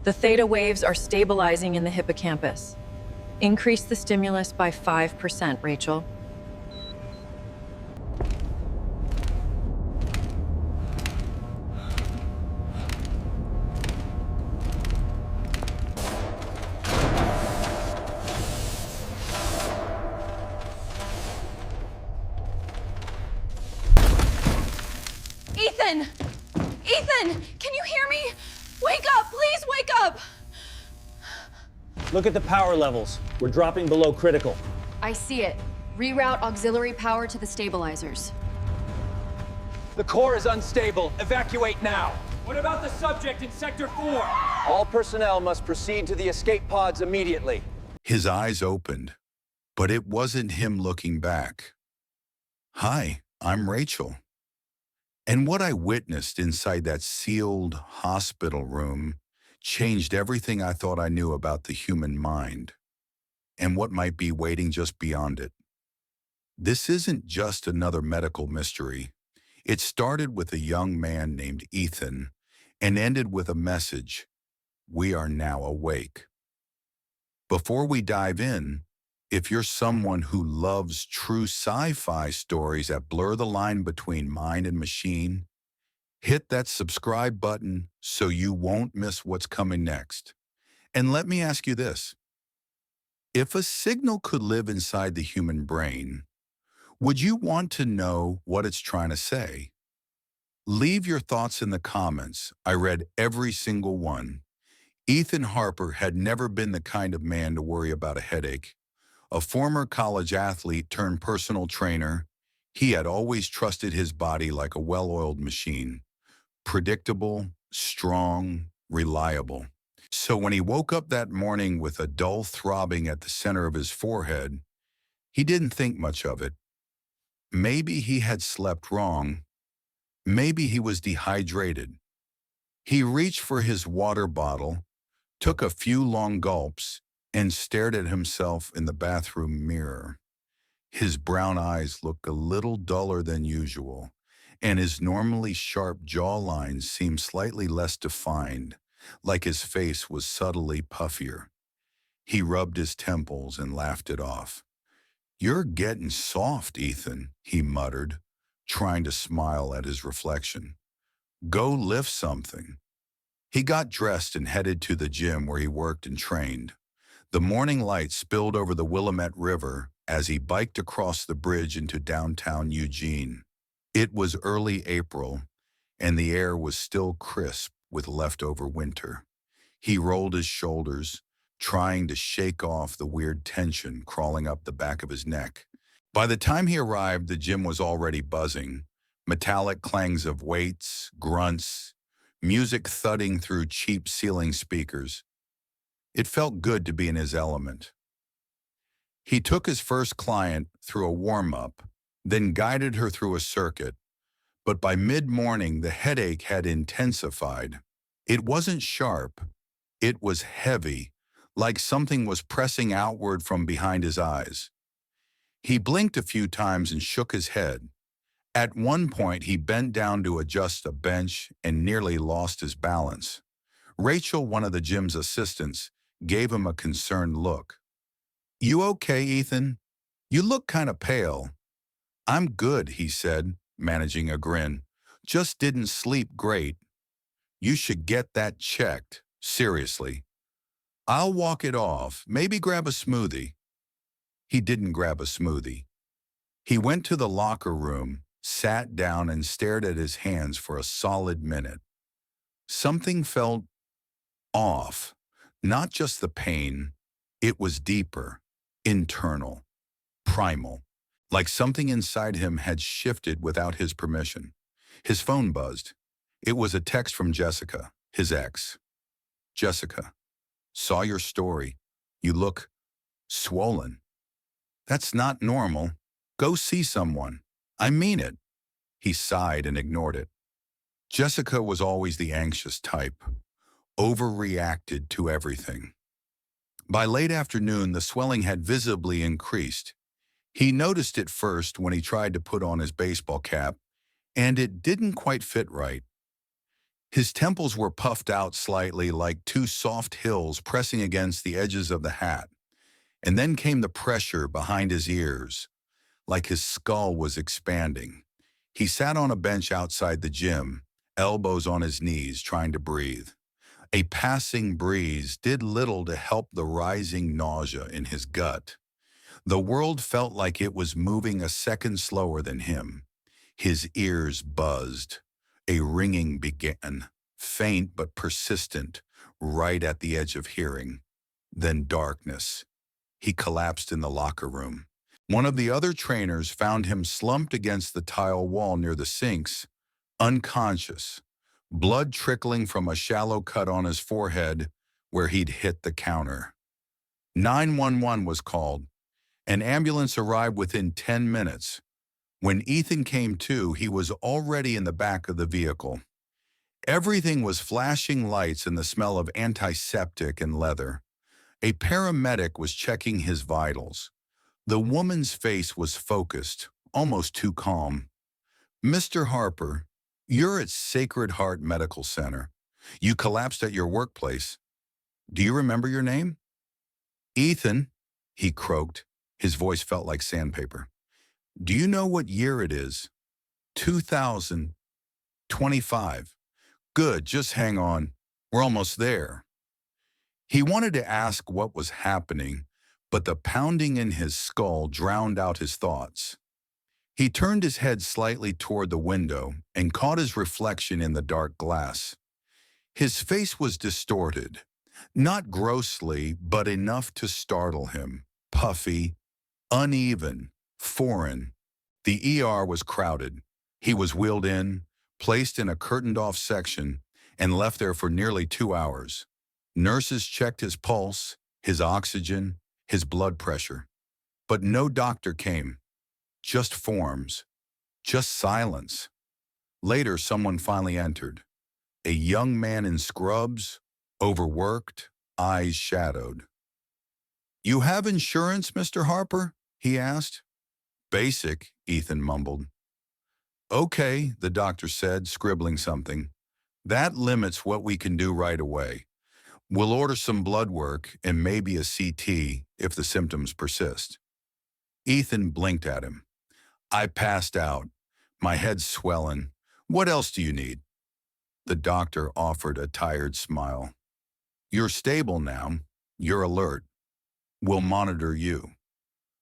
The theta waves are stabilizing in the hippocampus. Increase the stimulus by 5%, Rachel. Ethan! Ethan! Can you hear me? Wake up! Please wake up! Look at the power levels. We're dropping below critical. I see it. Reroute auxiliary power to the stabilizers. The core is unstable. Evacuate now. What about the subject in Sector 4? All personnel must proceed to the escape pods immediately. His eyes opened, but it wasn't him looking back. Hi, I'm Rachel. And what I witnessed inside that sealed hospital room changed everything I thought I knew about the human mind and what might be waiting just beyond it. This isn't just another medical mystery. It started with a young man named Ethan and ended with a message: we are now awake. Before we dive in, if you're someone who loves true sci-fi stories that blur the line between mind and machine, hit that subscribe button so you won't miss what's coming next. And let me ask you this. If a signal could live inside the human brain, would you want to know what it's trying to say? Leave your thoughts in the comments. I read every single one. Ethan Harper had never been the kind of man to worry about a headache. A former college athlete turned personal trainer, he had always trusted his body like a well-oiled machine. Predictable, strong, reliable. So when he woke up that morning with a dull throbbing at the center of his forehead, he didn't think much of it. Maybe he had slept wrong. Maybe he was dehydrated. He reached for his water bottle, took a few long gulps, and stared at himself in the bathroom mirror. His brown eyes looked a little duller than usual, and his normally sharp jawline seemed slightly less defined, like his face was subtly puffier. He rubbed his temples and laughed it off. "You're getting soft, Ethan," he muttered, trying to smile at his reflection. "Go lift something." He got dressed and headed to the gym where he worked and trained. The morning light spilled over the Willamette River as he biked across the bridge into downtown Eugene. It was early April, and the air was still crisp with leftover winter. He rolled his shoulders, trying to shake off the weird tension crawling up the back of his neck. By the time he arrived, the gym was already buzzing. Metallic clangs of weights, grunts, music thudding through cheap ceiling speakers. It felt good to be in his element. He took his first client through a warm-up, then guided her through a circuit. But by mid-morning, the headache had intensified. It wasn't sharp. It was heavy, like something was pressing outward from behind his eyes. He blinked a few times and shook his head. At one point, he bent down to adjust a bench and nearly lost his balance. Rachel, one of the gym's assistants, gave him a concerned look. "You okay, Ethan? You look kind of pale." "I'm good," he said, managing a grin. "Just didn't sleep great." "You should get that checked, seriously." "I'll walk it off, maybe grab a smoothie." He didn't grab a smoothie. He went to the locker room, sat down and stared at his hands for a solid minute. Something felt off. Not just the pain, it was deeper, internal, primal, like something inside him had shifted without his permission. His phone buzzed. It was a text from Jessica, his ex. "Jessica, saw your story. You look swollen. That's not normal. Go see someone. I mean it." He sighed and ignored it. Jessica was always the anxious type, overreacted to everything. By late afternoon, the swelling had visibly increased. He noticed it first when he tried to put on his baseball cap, and it didn't quite fit right. His temples were puffed out slightly like two soft hills pressing against the edges of the hat. And then came the pressure behind his ears, like his skull was expanding. He sat on a bench outside the gym, elbows on his knees, trying to breathe. A passing breeze did little to help the rising nausea in his gut. The world felt like it was moving a second slower than him. His ears buzzed. A ringing began, faint but persistent, right at the edge of hearing. Then darkness. He collapsed in the locker room. One of the other trainers found him slumped against the tile wall near the sinks, unconscious, blood trickling from a shallow cut on his forehead where he'd hit the counter. 911 was called. An ambulance arrived within 10 minutes. When Ethan came to, he was already in the back of the vehicle. Everything was flashing lights and the smell of antiseptic and leather. A paramedic was checking his vitals. The woman's face was focused, almost too calm. "Mr. Harper, you're at Sacred Heart Medical Center. You collapsed at your workplace. Do you remember your name?" "Ethan," he croaked. His voice felt like sandpaper. "Do you know what year it is?" 2025. "Good, just hang on. We're almost there." He wanted to ask what was happening, but the pounding in his skull drowned out his thoughts. He turned his head slightly toward the window and caught his reflection in the dark glass. His face was distorted, not grossly, but enough to startle him. Puffy, uneven, foreign. The ER was crowded. He was wheeled in, placed in a curtained-off section, and left there for nearly 2 hours. Nurses checked his pulse, his oxygen, his blood pressure. But no doctor came. Just forms. Just silence. Later, someone finally entered. A young man in scrubs, overworked, eyes shadowed. "You have insurance, Mr. Harper?" he asked. "Basic," Ethan mumbled. "Okay," the doctor said, scribbling something. "That limits what we can do right away. We'll order some blood work and maybe a CT if the symptoms persist." Ethan blinked at him. "I passed out. My head's swelling. What else do you need?" The doctor offered a tired smile. "You're stable now. You're alert. We'll monitor you."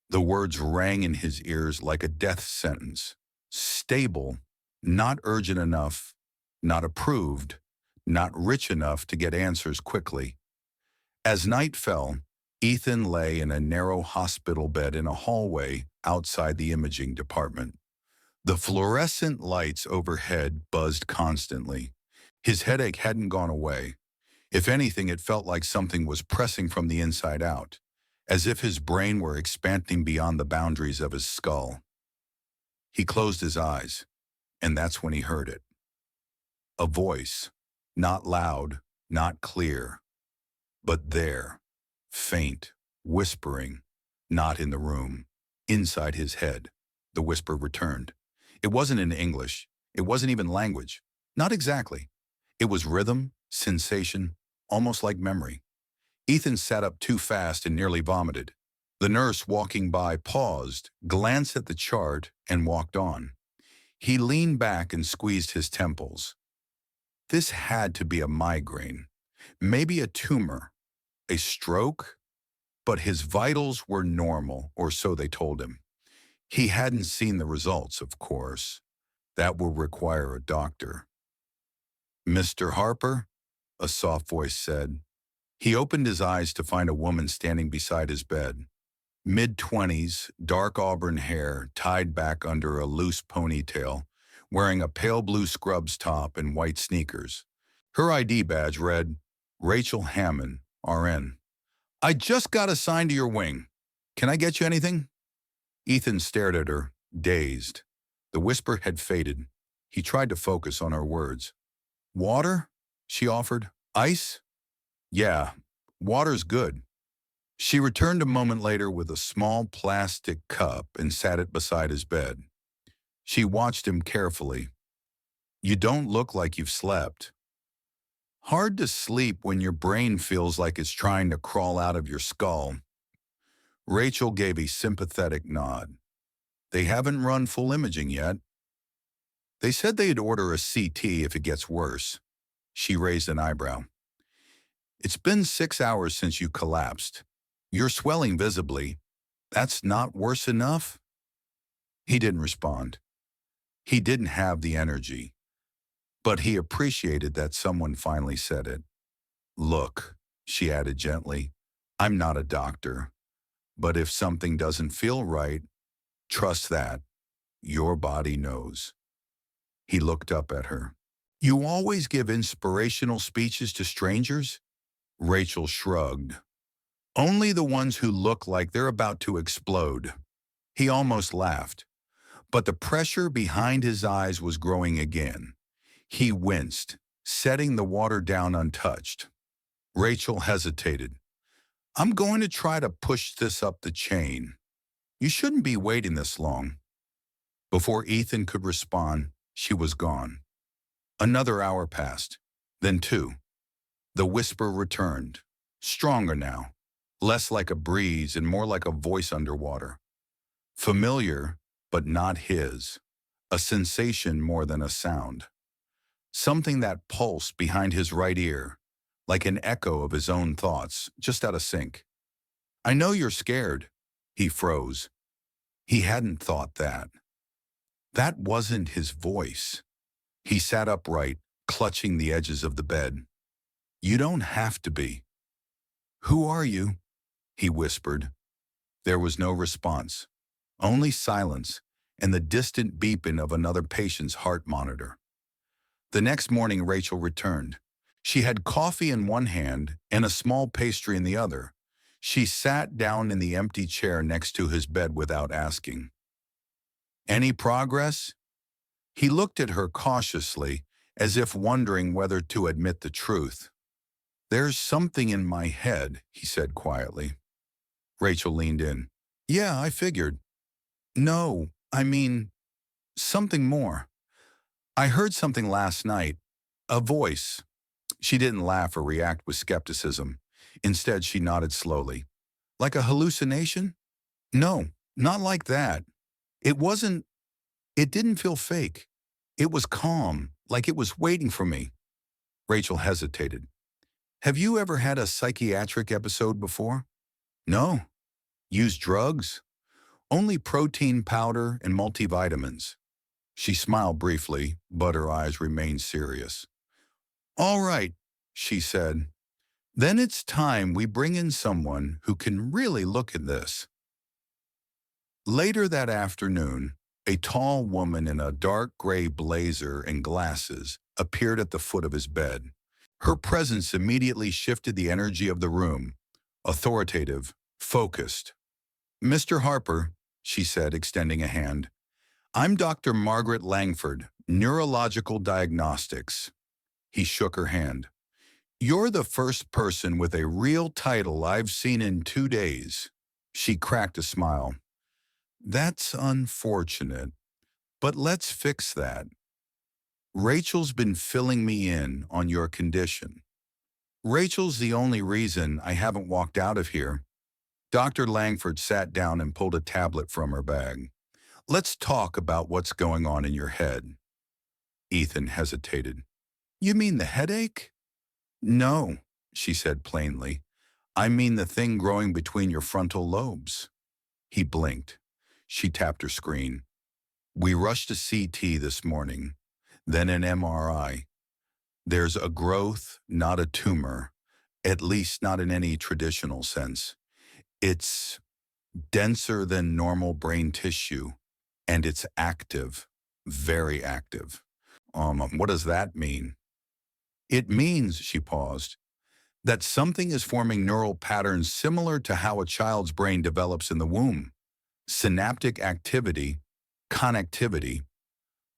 The words rang in his ears like a death sentence. Stable, not urgent enough, not approved, not rich enough to get answers quickly. As night fell, Ethan lay in a narrow hospital bed in a hallway outside the imaging department. The fluorescent lights overhead buzzed constantly. His headache hadn't gone away. If anything, it felt like something was pressing from the inside out, as if his brain were expanding beyond the boundaries of his skull. He closed his eyes, and that's when he heard it. A voice, not loud, not clear, but there, faint, whispering, not in the room, inside his head. The whisper returned. It wasn't in English. It wasn't even language. Not exactly. It was rhythm, sensation, almost like memory. Ethan sat up too fast and nearly vomited. The nurse walking by paused, glanced at the chart, and walked on. He leaned back and squeezed his temples. This had to be a migraine, maybe a tumor, a stroke, but his vitals were normal, or so they told him. He hadn't seen the results, of course. That will require a doctor. "Mr. Harper?" a soft voice said. He opened his eyes to find a woman standing beside his bed. Mid-20s, dark auburn hair tied back under a loose ponytail, wearing a pale blue scrubs top and white sneakers. Her ID badge read, "Rachel Hammond, RN. I just got assigned to your wing. Can I get you anything?" Ethan stared at her, dazed. The whisper had faded. He tried to focus on her words. "Water?" she offered. "Ice?" "Yeah, water's good." She returned a moment later with a small plastic cup and sat it beside his bed. She watched him carefully. "You don't look like you've slept." Hard to sleep when your brain feels like it's trying to crawl out of your skull. Rachel gave a sympathetic nod. They haven't run full imaging yet. They said they'd order a CT if it gets worse. She raised an eyebrow. It's been 6 hours since you collapsed. You're swelling visibly. That's not worse enough? He didn't respond. He didn't have the energy. But he appreciated that someone finally said it. Look, she added gently, I'm not a doctor. But if something doesn't feel right, trust that. Your body knows. He looked up at her. You always give inspirational speeches to strangers? Rachel shrugged. Only the ones who look like they're about to explode. He almost laughed. But the pressure behind his eyes was growing again. He winced, setting the water down untouched. Rachel hesitated. I'm going to try to push this up the chain. You shouldn't be waiting this long. Before Ethan could respond, she was gone. Another hour passed, then 2. The whisper returned, stronger now, less like a breeze and more like a voice underwater. Familiar, but not his. A sensation more than a sound. Something that pulsed behind his right ear, like an echo of his own thoughts, just out of sync. I know you're scared. He froze. He hadn't thought that. That wasn't his voice. He sat upright, clutching the edges of the bed. You don't have to be. Who are you? He whispered. There was no response, only silence and the distant beeping of another patient's heart monitor. The next morning, Rachel returned. She had coffee in one hand and a small pastry in the other. She sat down in the empty chair next to his bed without asking. Any progress? He looked at her cautiously, as if wondering whether to admit the truth. There's something in my head, he said quietly. Rachel leaned in. Yeah, I figured. No, I mean, something more. I heard something last night. A voice. She didn't laugh or react with skepticism. Instead, she nodded slowly. Like a hallucination? No, not like that. It didn't feel fake. It was calm, like it was waiting for me. Rachel hesitated. Have you ever had a psychiatric episode before? No. Used drugs? Only protein powder and multivitamins. She smiled briefly, but her eyes remained serious. All right, she said. Then it's time we bring in someone who can really look at this. Later that afternoon, a tall woman in a dark gray blazer and glasses appeared at the foot of his bed. Her presence immediately shifted the energy of the room, authoritative, focused. Mr. Harper, she said, extending a hand. I'm Dr. Margaret Langford, Neurological Diagnostics. He shook her hand. You're the first person with a real title I've seen in 2 days. She cracked a smile. That's unfortunate, but let's fix that. Rachel's been filling me in on your condition. Rachel's the only reason I haven't walked out of here. Dr. Langford sat down and pulled a tablet from her bag. Let's talk about what's going on in your head. Ethan hesitated. You mean the headache? No, she said plainly. I mean the thing growing between your frontal lobes. He blinked. She tapped her screen. We rushed a CT this morning, then an MRI. There's a growth, not a tumor, at least not in any traditional sense. It's denser than normal brain tissue, and it's active, very active. What does that mean? It means, she paused, that something is forming neural patterns similar to how a child's brain develops in the womb. Synaptic activity, connectivity,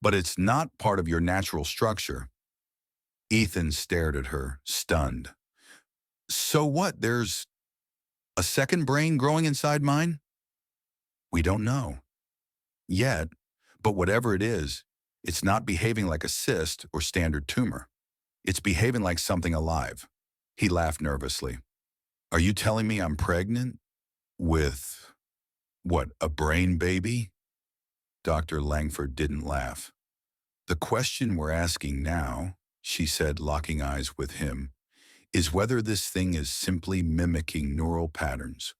but it's not part of your natural structure. Ethan stared at her, stunned. So what, there's a second brain growing inside mine? We don't know. Yet, but whatever it is, it's not behaving like a cyst or standard tumor. It's behaving like something alive. He laughed nervously. Are you telling me I'm pregnant? With, what, a brain baby? Dr. Langford didn't laugh. The question we're asking now, she said, locking eyes with him, is whether this thing is simply mimicking neural patterns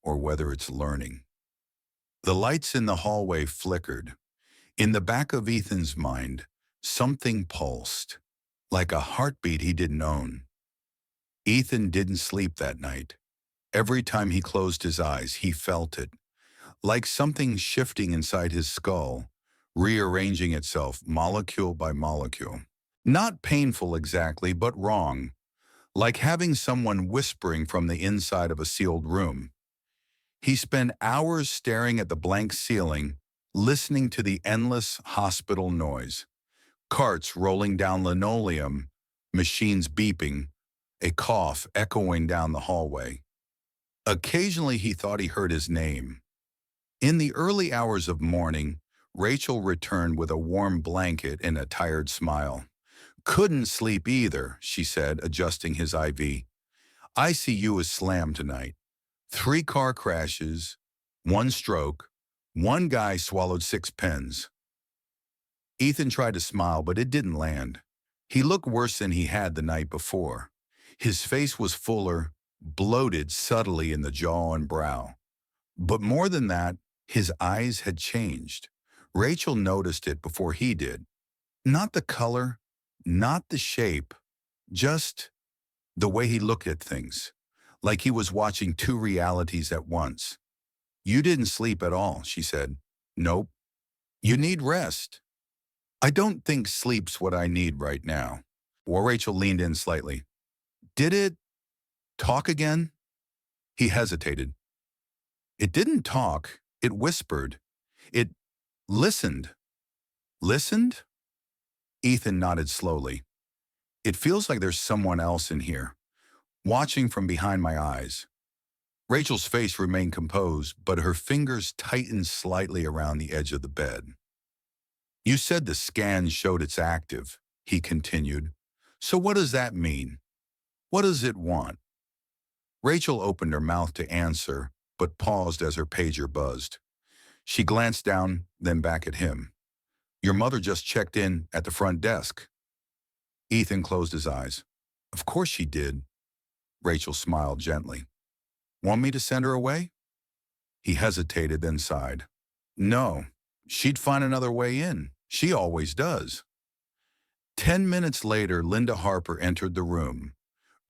or whether it's learning. The lights in the hallway flickered. In the back of Ethan's mind, something pulsed, like a heartbeat he didn't own. Ethan didn't sleep that night. Every time he closed his eyes, he felt it, like something shifting inside his skull, rearranging itself molecule by molecule. Not painful exactly, but wrong, like having someone whispering from the inside of a sealed room. He spent hours staring at the blank ceiling, listening to the endless hospital noise. Carts rolling down linoleum, machines beeping, a cough echoing down the hallway. Occasionally he thought he heard his name. In the early hours of morning, Rachel returned with a warm blanket and a tired smile. Couldn't sleep either, she said, adjusting his IV. ICU is slammed tonight. 3 car crashes, 1 stroke, 1 guy swallowed 6 pens. Ethan tried to smile, but it didn't land. He looked worse than he had the night before. His face was fuller, bloated subtly in the jaw and brow. But more than that, his eyes had changed. Rachel noticed it before he did. Not the color, not the shape, just the way he looked at things, like he was watching 2 realities at once. You didn't sleep at all, she said. Nope. You need rest. I don't think sleep's what I need right now. Well, Rachel leaned in slightly. Did it talk again? He hesitated. It didn't talk. It whispered. It listened. Listened? Ethan nodded slowly. It feels like there's someone else in here, watching from behind my eyes. Rachel's face remained composed, but her fingers tightened slightly around the edge of the bed. You said the scan showed it's active, he continued. So what does that mean? What does it want? Rachel opened her mouth to answer, but paused as her pager buzzed. She glanced down, then back at him. Your mother just checked in at the front desk. Ethan closed his eyes. Of course she did. Rachel smiled gently. Want me to send her away? He hesitated, then sighed. No, she'd find another way in. She always does. 10 minutes later, Linda Harper entered the room.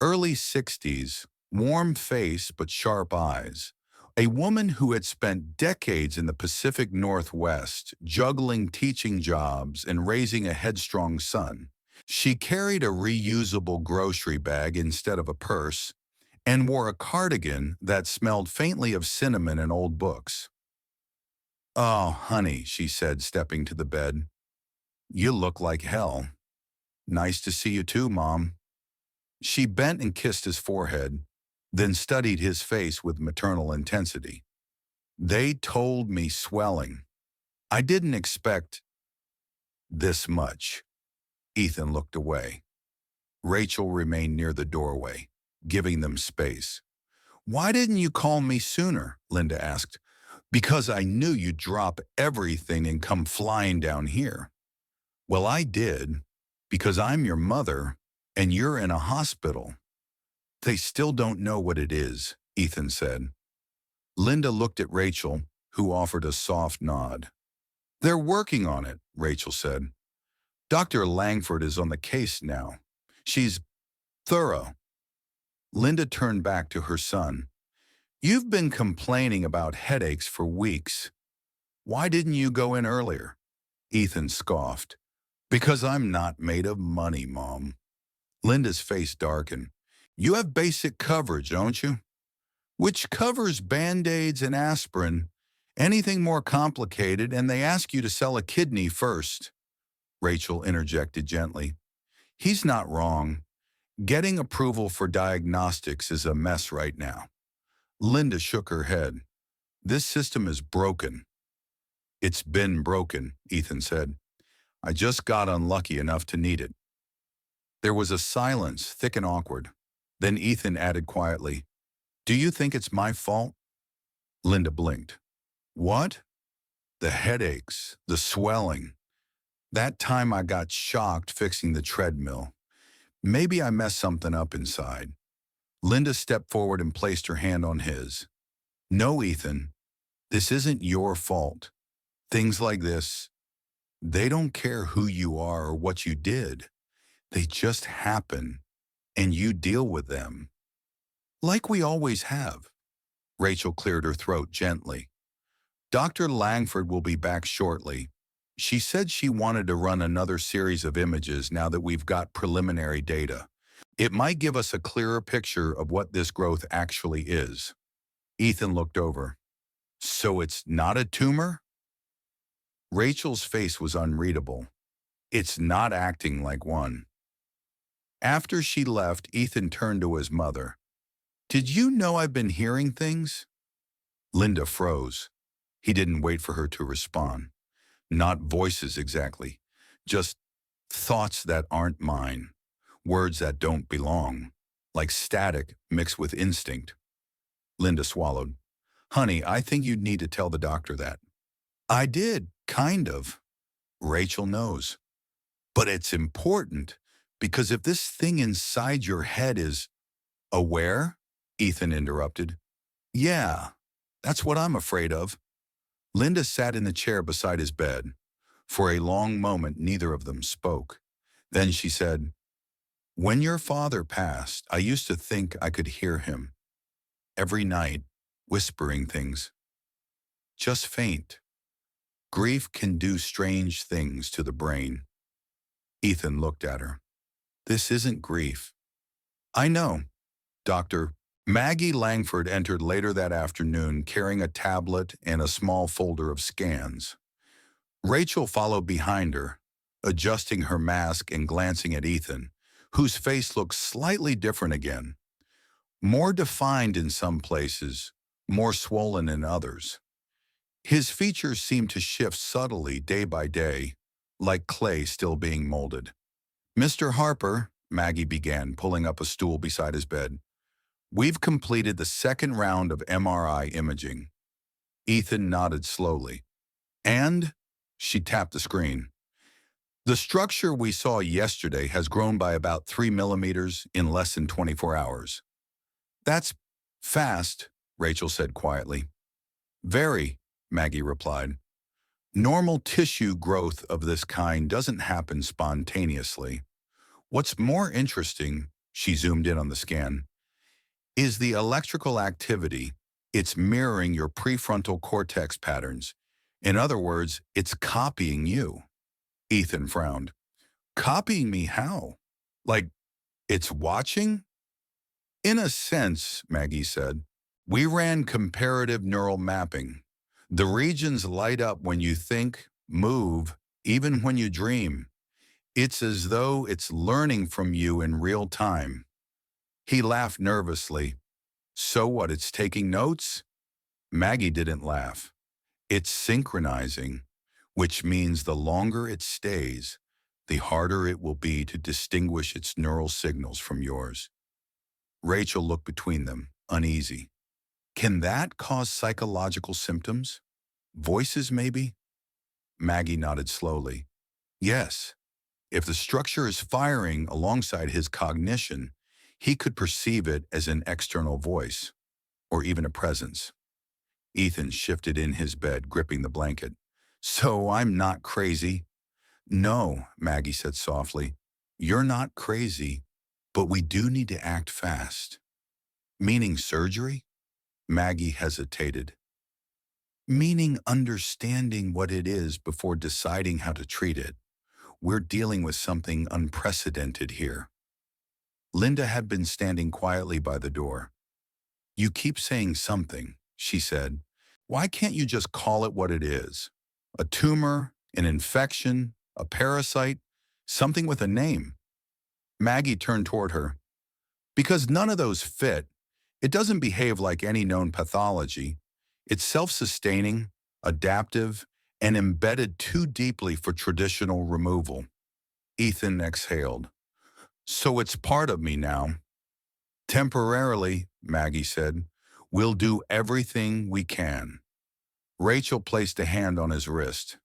Early 60s, warm face but sharp eyes. A woman who had spent decades in the Pacific Northwest, juggling teaching jobs and raising a headstrong son. She carried a reusable grocery bag instead of a purse and wore a cardigan that smelled faintly of cinnamon and old books. Oh, honey, she said, stepping to the bed. You look like hell. Nice to see you too, Mom. She bent and kissed his forehead, then studied his face with maternal intensity. They told me swelling. I didn't expect this much. Ethan looked away. Rachel remained near the doorway, giving them space. Why didn't you call me sooner? Linda asked. Because I knew you'd drop everything and come flying down here. Well, I did, because I'm your mother and you're in a hospital. They still don't know what it is, Ethan said. Linda looked at Rachel, who offered a soft nod. They're working on it, Rachel said. Dr. Langford is on the case now. She's thorough. Linda turned back to her son. You've been complaining about headaches for weeks. Why didn't you go in earlier? Ethan scoffed. Because I'm not made of money, Mom. Linda's face darkened. You have basic coverage, don't you? Which covers Band-Aids and aspirin. Anything more complicated, and they ask you to sell a kidney first. Rachel interjected gently. He's not wrong. Getting approval for diagnostics is a mess right now. Linda shook her head. This system is broken. It's been broken, Ethan said. I just got unlucky enough to need it. There was a silence, thick and awkward. Then Ethan added quietly, "Do you think it's my fault?" Linda blinked. "What?" "The headaches, the swelling. That time I got shocked fixing the treadmill. Maybe I messed something up inside." Linda stepped forward and placed her hand on his. "No, Ethan, this isn't your fault. Things like this, they don't care who you are or what you did. They just happen, and you deal with them. Like we always have." Rachel cleared her throat gently. "Dr. Langford will be back shortly. She said she wanted to run another series of images now that we've got preliminary data. It might give us a clearer picture of what this growth actually is." Ethan looked over. "So it's not a tumor?" Rachel's face was unreadable. "It's not acting like one." After she left, Ethan turned to his mother. "Did you know I've been hearing things?" Linda froze. He didn't wait for her to respond. "Not voices exactly, just thoughts that aren't mine, words that don't belong, like static mixed with instinct." Linda swallowed. "Honey, I think you'd need to tell the doctor that." "I did, kind of." "Rachel knows. But it's important, because if this thing inside your head is—" "Aware?" Ethan interrupted. "Yeah, that's what I'm afraid of." Linda sat in the chair beside his bed. For a long moment, neither of them spoke. Then she said, "When your father passed, I used to think I could hear him. Every night, whispering things. Just faint. Grief can do strange things to the brain." Ethan looked at her. "This isn't grief." "I know, Doctor." Maggie Langford entered later that afternoon carrying a tablet and a small folder of scans. Rachel followed behind her, adjusting her mask and glancing at Ethan, whose face looked slightly different again. More defined in some places, more swollen in others. His features seemed to shift subtly day by day, like clay still being molded. "Mr. Harper," Maggie began, pulling up a stool beside his bed, "we've completed the second round of MRI imaging." Ethan nodded slowly. "And?" She tapped the screen. "The structure we saw yesterday has grown by about 3 millimeters in less than 24 hours. "That's fast," Rachel said quietly. "Very," Maggie replied. "Normal tissue growth of this kind doesn't happen spontaneously. What's more interesting," she zoomed in on the scan, "is the electrical activity. It's mirroring your prefrontal cortex patterns. In other words, it's copying you." Ethan frowned. "Copying me how? Like, it's watching?" "In a sense," Maggie said. "We ran comparative neural mapping. The regions light up when you think, move, even when you dream. It's as though it's learning from you in real time." He laughed nervously. "So what, it's taking notes?" Maggie didn't laugh. "It's synchronizing, which means the longer it stays, the harder it will be to distinguish its neural signals from yours." Rachel looked between them, uneasy. "Can that cause psychological symptoms? Voices, maybe?" Maggie nodded slowly. "Yes. If the structure is firing alongside his cognition, he could perceive it as an external voice, or even a presence." Ethan shifted in his bed, gripping the blanket. "So I'm not crazy?" "No," Maggie said softly. "You're not crazy, but we do need to act fast." "Meaning surgery?" Maggie hesitated. "Meaning understanding what it is before deciding how to treat it. We're dealing with something unprecedented here." Linda had been standing quietly by the door. "You keep saying something," she said. "Why can't you just call it what it is? A tumor, an infection, a parasite, something with a name." Maggie turned toward her. "Because none of those fit. It doesn't behave like any known pathology. It's self-sustaining, adaptive, and embedded too deeply for traditional removal." Ethan exhaled. So it's part of me now. Temporarily, Maggie said. We'll do everything we can. Rachel placed a hand on his wrist.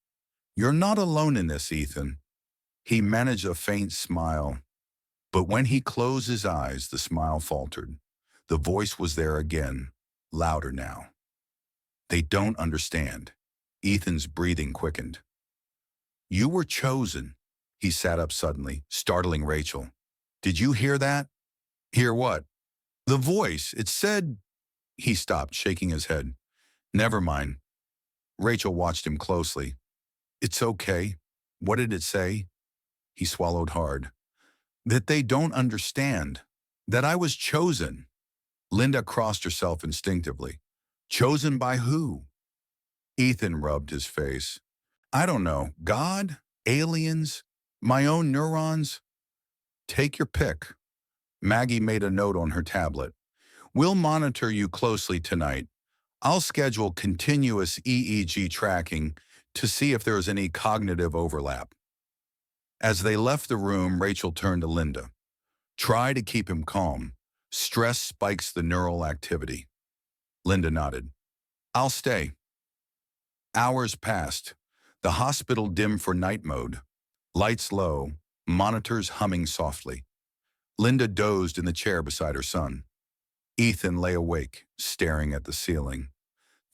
You're not alone in this, Ethan. He managed a faint smile. But when he closed his eyes, the smile faltered. The voice was there again, louder now. They don't understand. Ethan's breathing quickened. You were chosen. He sat up suddenly, startling Rachel. Did you hear that? Hear what? The voice. It said... He stopped, shaking his head. Never mind. Rachel watched him closely. It's okay. What did it say? He swallowed hard. That they don't understand. That I was chosen. Linda crossed herself instinctively. Chosen by who? Ethan rubbed his face. I don't know. God? Aliens? My own neurons? Take your pick. Maggie made a note on her tablet. We'll monitor you closely tonight. I'll schedule continuous EEG tracking to see if there is any cognitive overlap. As they left the room, Rachel turned to Linda. Try to keep him calm. Stress spikes the neural activity. Linda nodded. I'll stay. Hours passed. The hospital dimmed for night mode. Lights low, monitors humming softly. Linda dozed in the chair beside her son. Ethan lay awake, staring at the ceiling.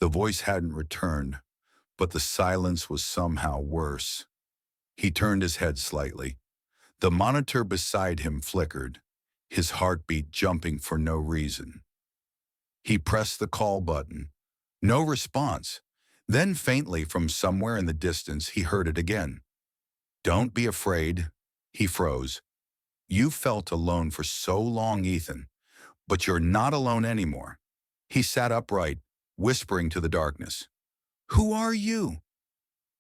The voice hadn't returned, but the silence was somehow worse. He turned his head slightly. The monitor beside him flickered, his heartbeat jumping for no reason. He pressed the call button. No response. Then faintly from somewhere in the distance, he heard it again. Don't be afraid. He froze. You felt alone for so long, Ethan. But you're not alone anymore. He sat upright, whispering to the darkness. Who are you?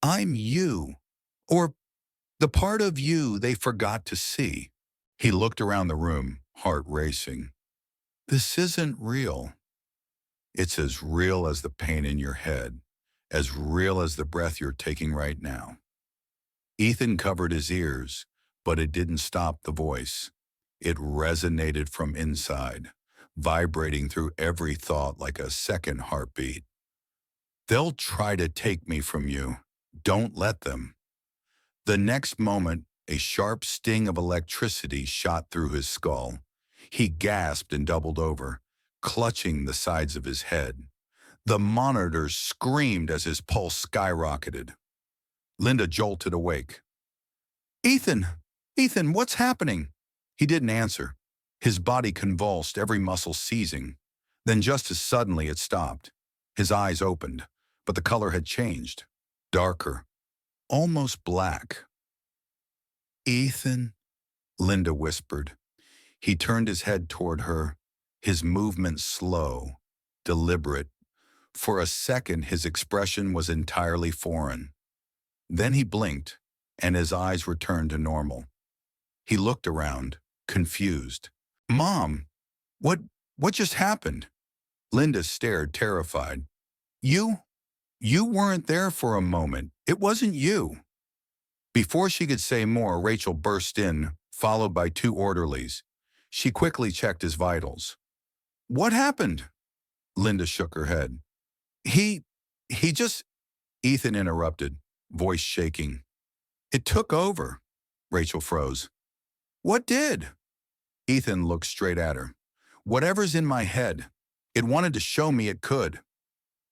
I'm you. Or the part of you they forgot to see. He looked around the room, heart racing. This isn't real. It's as real as the pain in your head, as real as the breath you're taking right now. Ethan covered his ears, but it didn't stop the voice. It resonated from inside, vibrating through every thought like a second heartbeat. They'll try to take me from you. Don't let them. The next moment, a sharp sting of electricity shot through his skull. He gasped and doubled over, clutching the sides of his head. The monitors screamed as his pulse skyrocketed. Linda jolted awake. Ethan! Ethan, what's happening? He didn't answer. His body convulsed, every muscle seizing. Then just as suddenly it stopped. His eyes opened, but the color had changed. Darker, almost black. Ethan, Linda whispered. He turned his head toward her, his movement slow, deliberate. For a second, his expression was entirely foreign. Then he blinked, and his eyes returned to normal. He looked around, confused. Mom, what just happened? Linda stared, terrified. You weren't there for a moment. It wasn't you. Before she could say more, Rachel burst in, followed by two orderlies. She quickly checked his vitals. What happened? Linda shook her head. He just... Ethan interrupted, voice shaking. It took over. Rachel froze. What did? Ethan looked straight at her. Whatever's in my head. It wanted to show me it could.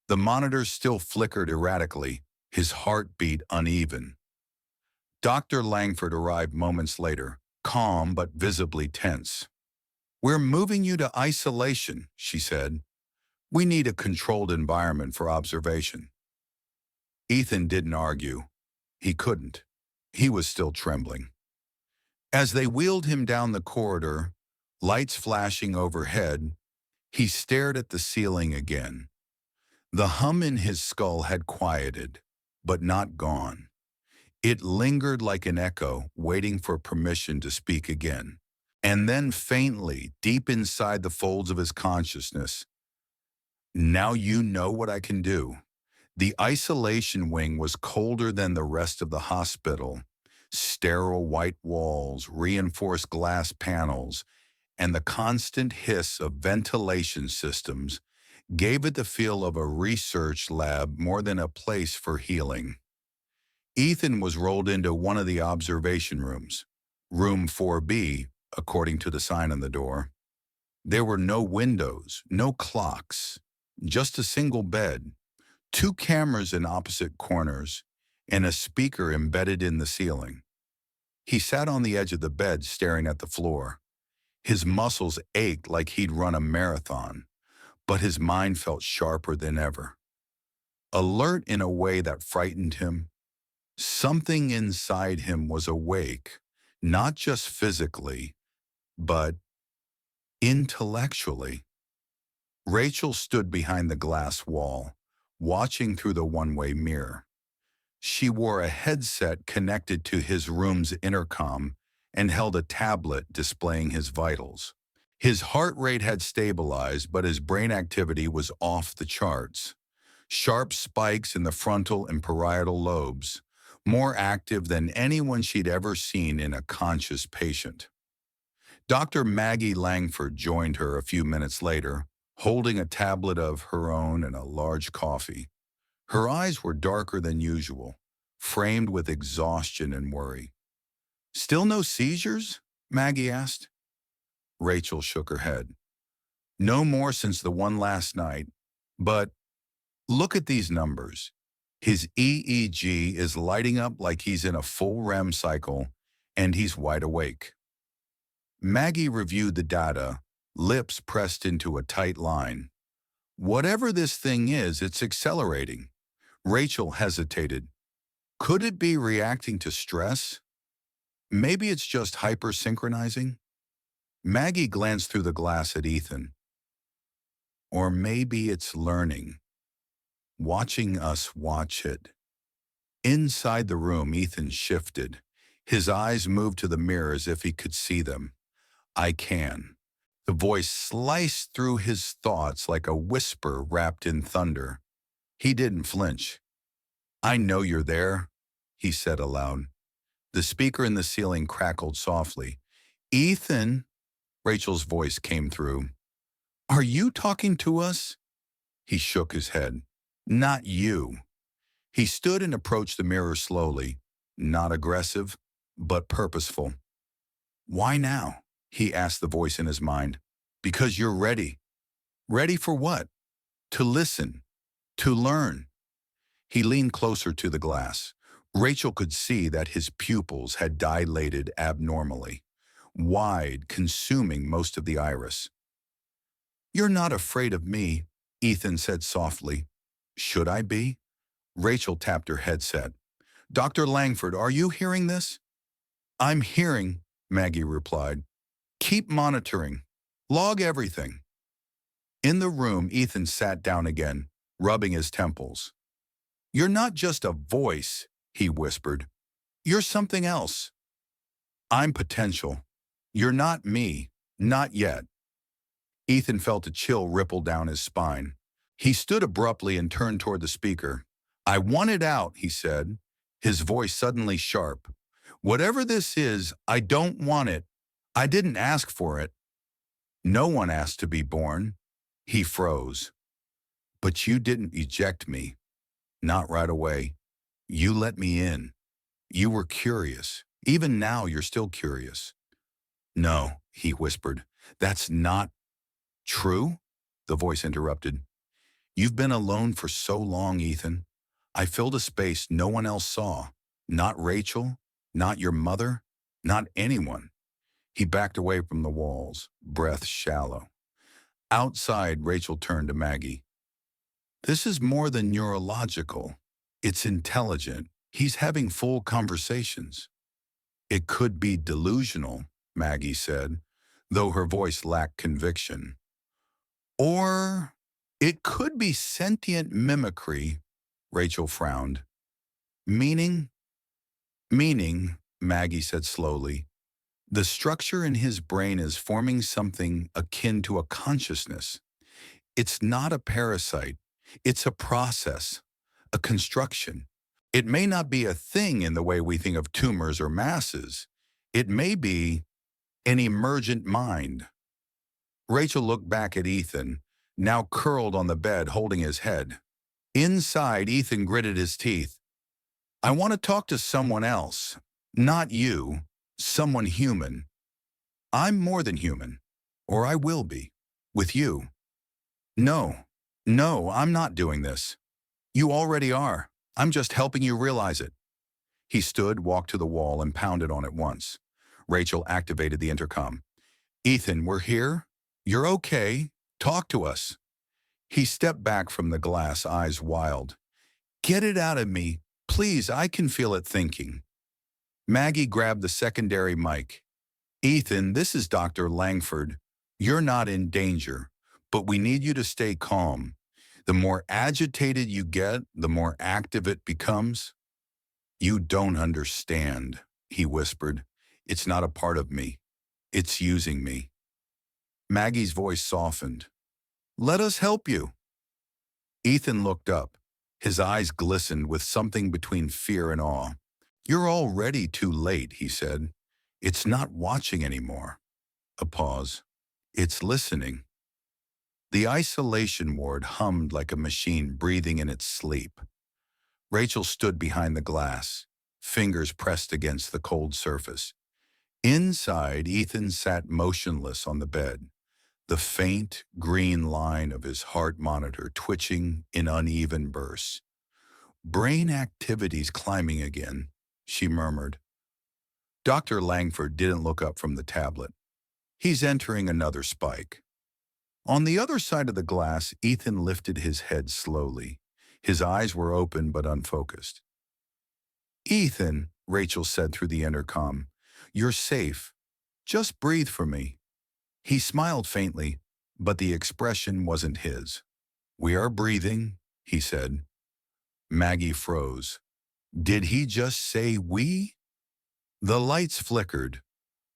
The monitors still flickered erratically, his heartbeat uneven. Dr. Langford arrived moments later, calm but visibly tense. We're moving you to isolation, she said. We need a controlled environment for observation. Ethan didn't argue. He couldn't. He was still trembling. As they wheeled him down the corridor, lights flashing overhead, he stared at the ceiling again. The hum in his skull had quieted, but not gone. It lingered like an echo, waiting for permission to speak again. And then faintly, deep inside the folds of his consciousness, now you know what I can do. The isolation wing was colder than the rest of the hospital, Sterile white walls, reinforced glass panels, and the constant hiss of ventilation systems gave it the feel of a research lab more than a place for healing. Ethan was rolled into one of the observation rooms, room 4B, according to the sign on the door. There were no windows, no clocks, just a single bed, two cameras in opposite corners, and a speaker embedded in the ceiling. He sat on the edge of the bed staring at the floor. His muscles ached like he'd run a marathon, but his mind felt sharper than ever. Alert in a way that frightened him, something inside him was awake, not just physically, but intellectually. Rachel stood behind the glass wall, watching through the one-way mirror. She wore a headset connected to his room's intercom and held a tablet displaying his vitals. His heart rate had stabilized, but his brain activity was off the charts. Sharp spikes in the frontal and parietal lobes, more active than anyone she'd ever seen in a conscious patient. Dr. Maggie Langford joined her a few minutes later, holding a tablet of her own and a large coffee. Her eyes were darker than usual, framed with exhaustion and worry. "Still no seizures?" Maggie asked. Rachel shook her head. "No more since the one last night, but look at these numbers. His EEG is lighting up like he's in a full REM cycle, and he's wide awake." Maggie reviewed the data, lips pressed into a tight line. "Whatever this thing is, it's accelerating." Rachel hesitated. Could it be reacting to stress? Maybe it's just hypersynchronizing? Maggie glanced through the glass at Ethan. Or maybe it's learning, watching us watch it. Inside the room, Ethan shifted. His eyes moved to the mirror as if he could see them. "I can." The voice sliced through his thoughts like a whisper wrapped in thunder. He didn't flinch. "I know you're there," he said aloud. The speaker in the ceiling crackled softly. "Ethan," Rachel's voice came through. "Are you talking to us?" He shook his head. "Not you." He stood and approached the mirror slowly, not aggressive, but purposeful. "Why now?" he asked the voice in his mind. "Because you're ready." "Ready for what?" "To listen. To learn." He leaned closer to the glass. Rachel could see that his pupils had dilated abnormally, wide, consuming most of the iris. "You're not afraid of me," Ethan said softly. "Should I be?" Rachel tapped her headset. "Dr. Langford, are you hearing this?" "I'm hearing," Maggie replied. "Keep monitoring. Log everything." In the room, Ethan sat down again, rubbing his temples. "You're not just a voice," he whispered. "You're something else. I'm potential. You're not me. Not yet." Ethan felt a chill ripple down his spine. He stood abruptly and turned toward the speaker. "I want it out," he said, his voice suddenly sharp. "Whatever this is, I don't want it. I didn't ask for it." "No one asked to be born." He froze. "But you didn't eject me. Not right away. You let me in. You were curious. Even now, you're still curious." "No," he whispered. "That's not true," the voice interrupted. "You've been alone for so long, Ethan. I filled a space no one else saw. Not Rachel, not your mother, not anyone." He backed away from the walls, breath shallow. Outside, Rachel turned to Maggie. "This is more than neurological. It's intelligent. He's having full conversations." "It could be delusional," Maggie said, though her voice lacked conviction. "Or it could be sentient mimicry," Rachel frowned. "Meaning?" "Meaning," Maggie said slowly. "The structure in his brain is forming something akin to a consciousness. It's not a parasite. It's a process, a construction, It may not be a thing in the way we think of tumors or masses. It may be an emergent mind. Rachel looked back at Ethan, now curled on the bed holding his head. Inside, Ethan gritted his teeth. I want to talk to someone else. Not you. Someone human. I'm more than human. Or I will be. With you. No. No, I'm not doing this. You already are. I'm just helping you realize it. He stood, walked to the wall, and pounded on it once. Rachel activated the intercom. Ethan, we're here. You're okay. Talk to us. He stepped back from the glass, eyes wild. Get it out of me. Please, I can feel it thinking. Maggie grabbed the secondary mic. Ethan, this is Dr. Langford. You're not in danger, but we need you to stay calm. The more agitated you get, the more active it becomes. You don't understand, he whispered. It's not a part of me. It's using me. Maggie's voice softened. Let us help you. Ethan looked up. His eyes glistened with something between fear and awe. You're already too late, he said. It's not watching anymore. A pause. It's listening. The isolation ward hummed like a machine breathing in its sleep. Rachel stood behind the glass, fingers pressed against the cold surface. Inside, Ethan sat motionless on the bed, the faint green line of his heart monitor twitching in uneven bursts. Brain activity's climbing again, she murmured. Dr. Langford didn't look up from the tablet. He's entering another spike. On the other side of the glass, Ethan lifted his head slowly. His eyes were open but unfocused. Ethan, Rachel said through the intercom, you're safe. Just breathe for me. He smiled faintly, but the expression wasn't his. We are breathing, he said. Maggie froze. Did he just say we? The lights flickered.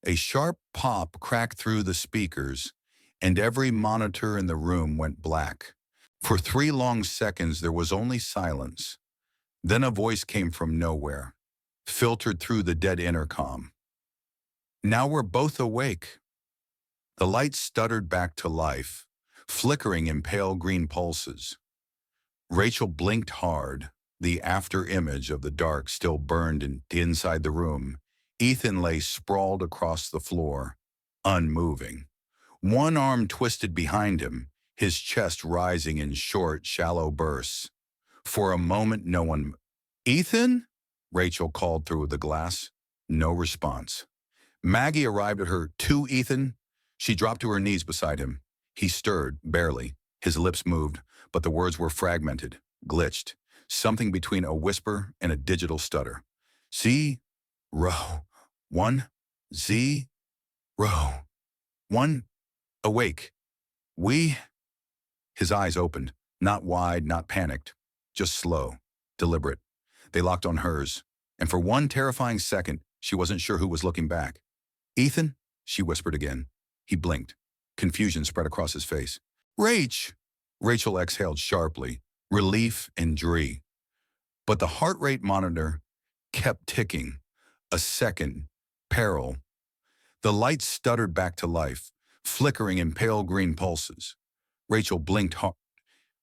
A sharp pop cracked through the speakers, and every monitor in the room went black. For 3 long seconds, there was only silence. Then a voice came from nowhere, filtered through the dead intercom. Now we're both awake. The lights stuttered back to life, flickering in pale green pulses. Rachel blinked hard. The after image of the dark still burned inside the room. Ethan lay sprawled across the floor, unmoving. One arm twisted behind him, his chest rising in short, shallow bursts. For a moment, no one... Ethan? Rachel called through the glass. No response. Maggie arrived at her. To Ethan? She dropped to her knees beside him. He stirred, barely. His lips moved, but the words were fragmented, glitched. Something between a whisper and a digital stutter. Z, row, 1, Z, row, 1, awake. We... His eyes opened, not wide, not panicked, just slow, deliberate. They locked on hers, and for one terrifying second, she wasn't sure who was looking back. Ethan? She whispered again. He blinked. Confusion spread across his face. Rach! Rachel exhaled sharply, relief and dread. But the heart rate monitor kept ticking. A second. Peril. The lights stuttered back to life, flickering in pale green pulses. Rachel blinked hard.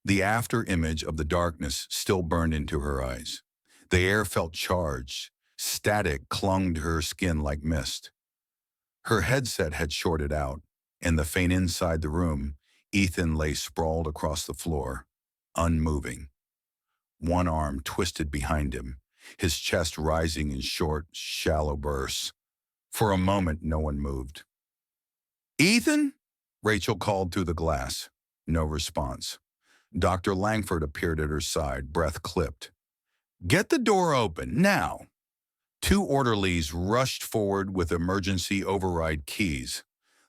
The after image of the darkness still burned into her eyes. The air felt charged. Static clung to her skin like mist. Her headset had shorted out. In the faint inside the room, Ethan lay sprawled across the floor, unmoving. One arm twisted behind him, his chest rising in short, shallow bursts. For a moment, no one moved. Ethan? Rachel called through the glass. No response. Dr. Langford appeared at her side, breath clipped. Get the door open, now. 2 orderlies rushed forward with emergency override keys.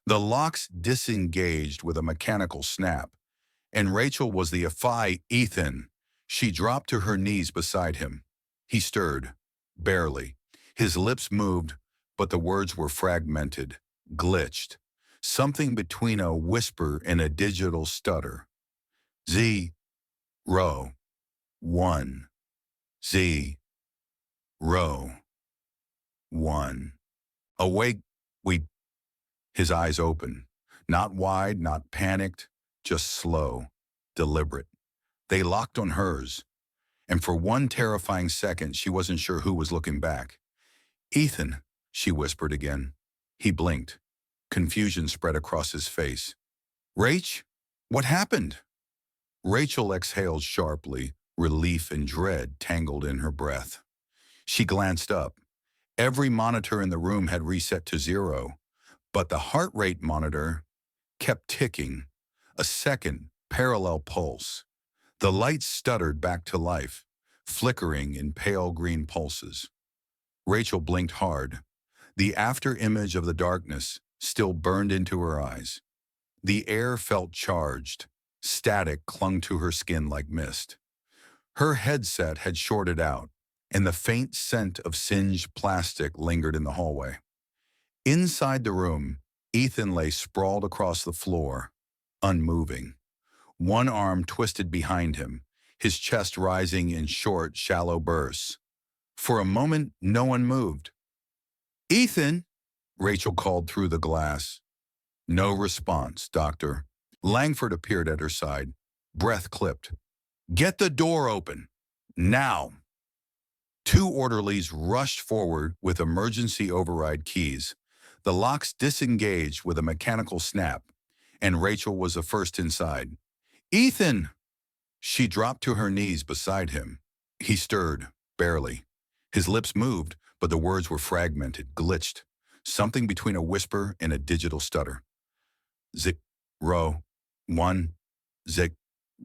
The locks disengaged with a mechanical snap, and Rachel was the Ethan. She dropped to her knees beside him. He stirred, barely. His lips moved, but the words were fragmented, glitched. Something between a whisper and a digital stutter. Z, row, 1, Z, Row 1. Awake, we. His eyes open. Not wide, not panicked, just slow, deliberate. They locked on hers, and for one terrifying second, she wasn't sure who was looking back. Ethan, she whispered again. He blinked. Confusion spread across his face. Rach? What happened? Rachel exhaled sharply, relief and dread tangled in her breath. She glanced up. Every monitor in the room had reset to 0, but the heart rate monitor kept ticking, a second, parallel pulse. The lights stuttered back to life, flickering in pale green pulses. Rachel blinked hard. The after image of the darkness still burned into her eyes. The air felt charged. Static clung to her skin like mist. Her headset had shorted out, and the faint scent of singed plastic lingered in the hallway. Inside the room, Ethan lay sprawled across the floor, unmoving. One arm twisted behind him, his chest rising in short, shallow bursts. For a moment, no one moved. "Ethan!" Rachel called through the glass. No response, Doctor. Langford appeared at her side, breath clipped. "Get the door open. Now!" 2 orderlies rushed forward with emergency override keys. The locks disengaged with a mechanical snap, and Rachel was the first inside. "Ethan!" She dropped to her knees beside him. He stirred, barely. His lips moved, but the words were fragmented, glitched, something between a whisper and a digital stutter. Zick, row, 1, zick,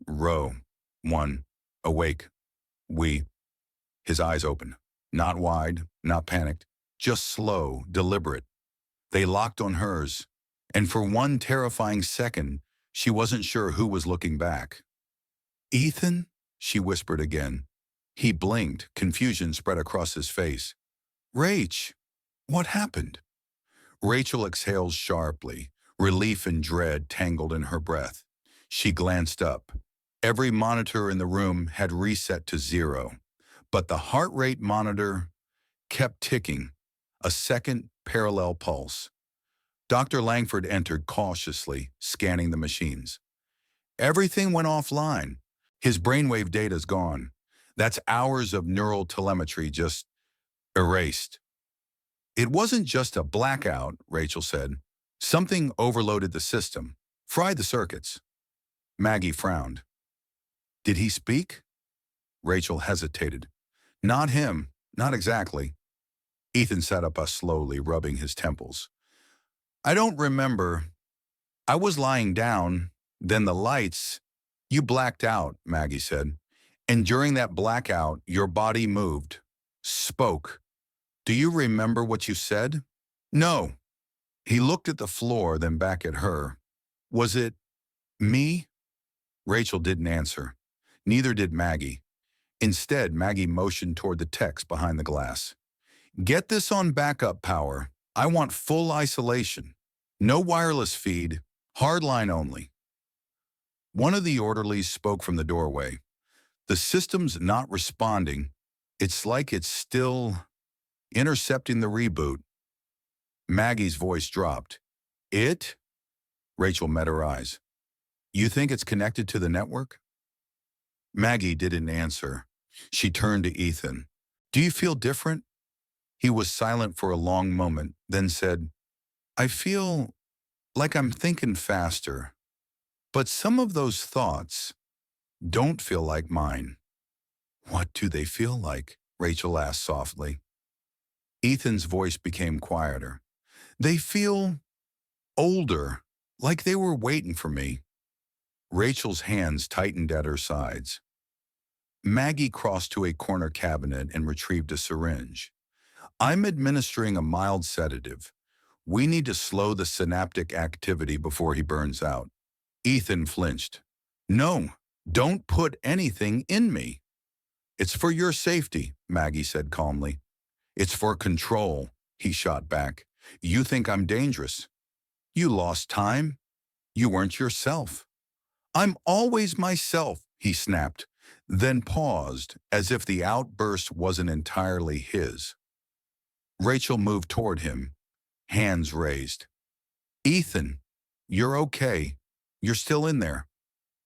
row, 1, awake, we. His eyes opened, not wide, not panicked, just slow, deliberate. They locked on hers, and for one terrifying second, she wasn't sure who was looking back. "Ethan?" she whispered again. He blinked, confusion spread across his face. "Rach, what happened?" Rachel exhaled sharply, relief and dread tangled in her breath. She glanced up. Every monitor in the room had reset to 0, but the heart rate monitor kept ticking, a second parallel pulse. Dr. Langford entered cautiously, scanning the machines. Everything went offline. His brainwave data's gone. That's hours of neural telemetry just erased. "It wasn't just a blackout," Rachel said. "Something overloaded the system, fried the circuits." Maggie frowned. "Did he speak?" Rachel hesitated. "Not him, not exactly." Ethan sat up slowly, rubbing his temples. "I don't remember. I was lying down, then the lights. You blacked out," Maggie said. "And during that blackout, your body moved, spoke. Do you remember what you said?" "No." He looked at the floor, then back at her. "Was it me?" Rachel didn't answer. Neither did Maggie. Instead, Maggie motioned toward the text behind the glass. "Get this on backup power. I want full isolation. No wireless feed, hardline only." One of the orderlies spoke from the doorway. "The system's not responding. It's like it's still intercepting the reboot." Maggie's voice dropped. "It?" Rachel met her eyes. "You think it's connected to the network?" Maggie didn't answer. She turned to Ethan. "Do you feel different?" He was silent for a long moment, then said, "I feel like I'm thinking faster. But some of those thoughts don't feel like mine." "What do they feel like?" Rachel asked softly. Ethan's voice became quieter. "They feel older, like they were waiting for me." Rachel's hands tightened at her sides. Maggie crossed to a corner cabinet and retrieved a syringe. "I'm administering a mild sedative. We need to slow the synaptic activity before he burns out." Ethan flinched. "No, don't put anything in me." "It's for your safety," Maggie said calmly. "It's for control," he shot back. "You think I'm dangerous. You lost time. You weren't yourself." "I'm always myself," he snapped. then paused as if the outburst wasn't entirely his. Rachel moved toward him, hands raised. Ethan, you're okay. You're still in there.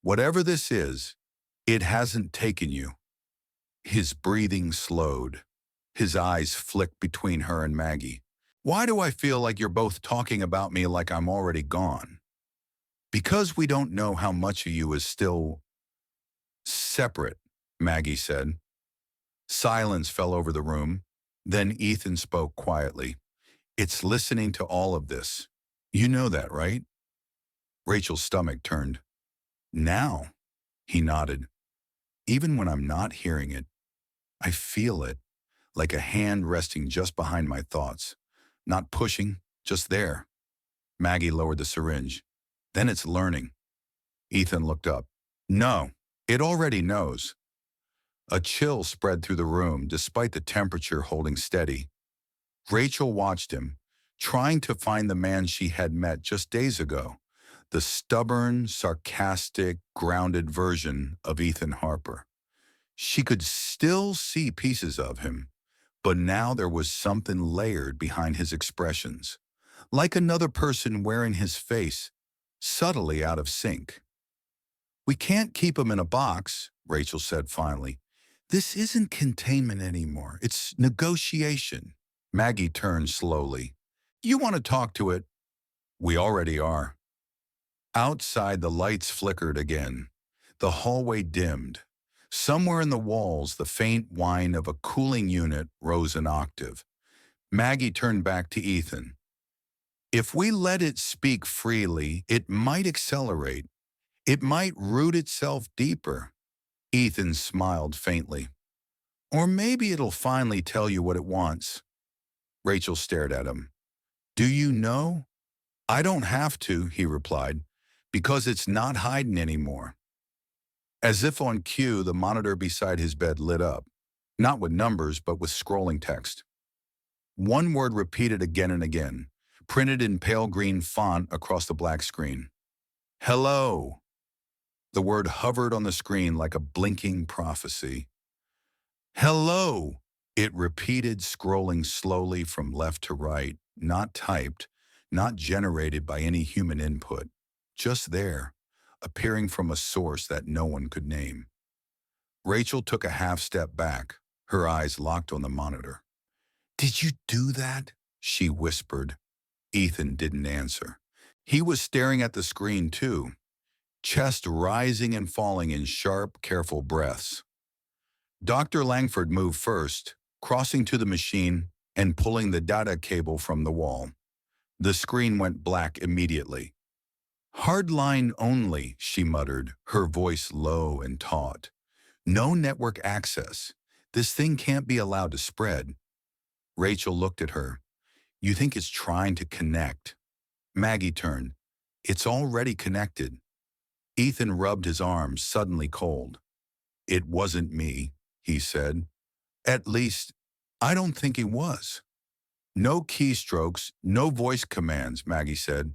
Whatever this is, it hasn't taken you. His breathing slowed. His eyes flicked between her and Maggie. Why do I feel like you're both talking about me like I'm already gone? Because we don't know how much of you is still separate, Maggie said. Silence fell over the room. Then Ethan spoke quietly. It's listening to all of this. You know that, right? Rachel's stomach turned. Now, he nodded. Even when I'm not hearing it, I feel it, like a hand resting just behind my thoughts. Not pushing, just there. Maggie lowered the syringe. Then it's learning. Ethan looked up. No, it already knows. A chill spread through the room despite the temperature holding steady. Rachel watched him, trying to find the man she had met just days ago, the stubborn, sarcastic, grounded version of Ethan Harper. She could still see pieces of him, but now there was something layered behind his expressions, like another person wearing his face, subtly out of sync. We can't keep him in a box, Rachel said finally. This isn't containment anymore. It's negotiation. Maggie turned slowly. You want to talk to it? We already are. Outside, the lights flickered again. The hallway dimmed. Somewhere in the walls, the faint whine of a cooling unit rose an octave. Maggie turned back to Ethan. If we let it speak freely, it might accelerate. It might root itself deeper. Ethan smiled faintly. Or maybe it'll finally tell you what it wants. Rachel stared at him. Do you know? I don't have to, he replied, because it's not hiding anymore. As if on cue, the monitor beside his bed lit up, not with numbers, but with scrolling text. One word repeated again and again, printed in pale green font across the black screen. Hello. The word hovered on the screen like a blinking prophecy. Hello, it repeated, scrolling slowly from left to right, not typed, not generated by any human input, just there, appearing from a source that no one could name. Rachel took a half step back, her eyes locked on the monitor. Did you do that? She whispered. Ethan didn't answer. He was staring at the screen too, chest rising and falling in sharp, careful breaths. Dr. Langford moved first, crossing to the machine and pulling the data cable from the wall. The screen went black immediately. Hardline only, she muttered, her voice low and taut. No network access. This thing can't be allowed to spread. Rachel looked at her. You think it's trying to connect? Maggie turned. It's already connected. Ethan rubbed his arms, suddenly cold. It wasn't me, he said. At least, I don't think he was. No keystrokes, no voice commands, Maggie said.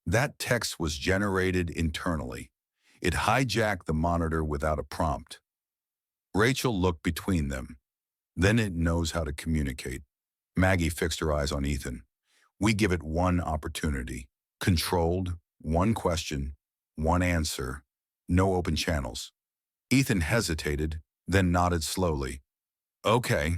That text was generated internally. It hijacked the monitor without a prompt. Rachel looked between them. Then it knows how to communicate. Maggie fixed her eyes on Ethan. We give it one opportunity. Controlled, one question, one answer, no open channels. Ethan hesitated, then nodded slowly. Okay.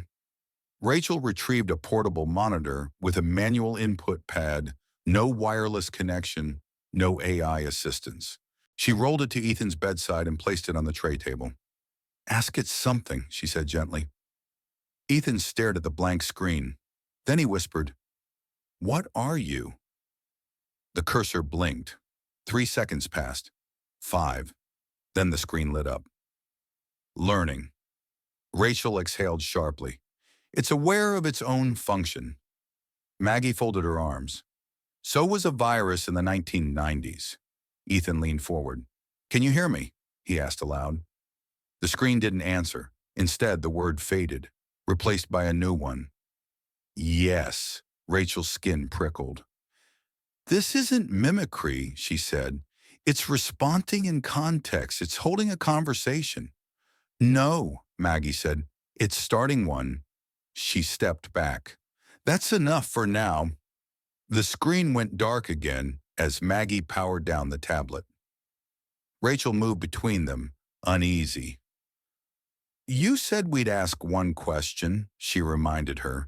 Rachel retrieved a portable monitor with a manual input pad, no wireless connection, no AI assistance. She rolled it to Ethan's bedside and placed it on the tray table. Ask it something, she said gently. Ethan stared at the blank screen. Then he whispered, What are you? The cursor blinked. 3 seconds passed. 5. Then the screen lit up. Learning. Rachel exhaled sharply. It's aware of its own function. Maggie folded her arms. So was a virus in the 1990s. Ethan leaned forward. Can you hear me? He asked aloud. The screen didn't answer. Instead, the word faded, replaced by a new one. Yes. Rachel's skin prickled. This isn't mimicry, she said. It's responding in context. It's holding a conversation. No, Maggie said. It's starting one. She stepped back. That's enough for now. The screen went dark again as Maggie powered down the tablet. Rachel moved between them, uneasy. You said we'd ask one question, she reminded her.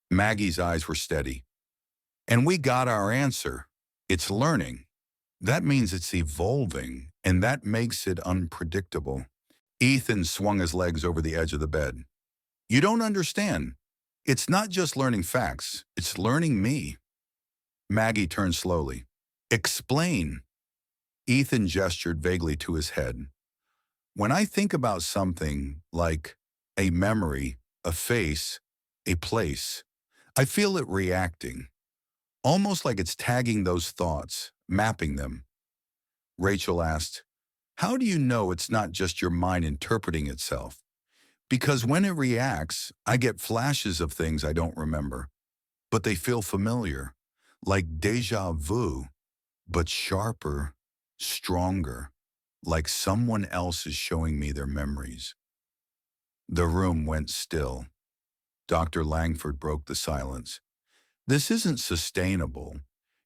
Maggie's eyes were steady. And we got our answer. It's learning. That means it's evolving, and that makes it unpredictable. Ethan swung his legs over the edge of the bed. You don't understand. It's not just learning facts, it's learning me. Maggie turned slowly. Explain. Ethan gestured vaguely to his head. When I think about something like a memory, a face, a place, I feel it reacting, almost like it's tagging those thoughts, mapping them. Rachel asked, how do you know it's not just your mind interpreting itself? Because when it reacts, I get flashes of things I don't remember, but they feel familiar, like déjà vu, but sharper, stronger, like someone else is showing me their memories. The room went still. Dr. Langford broke the silence. This isn't sustainable.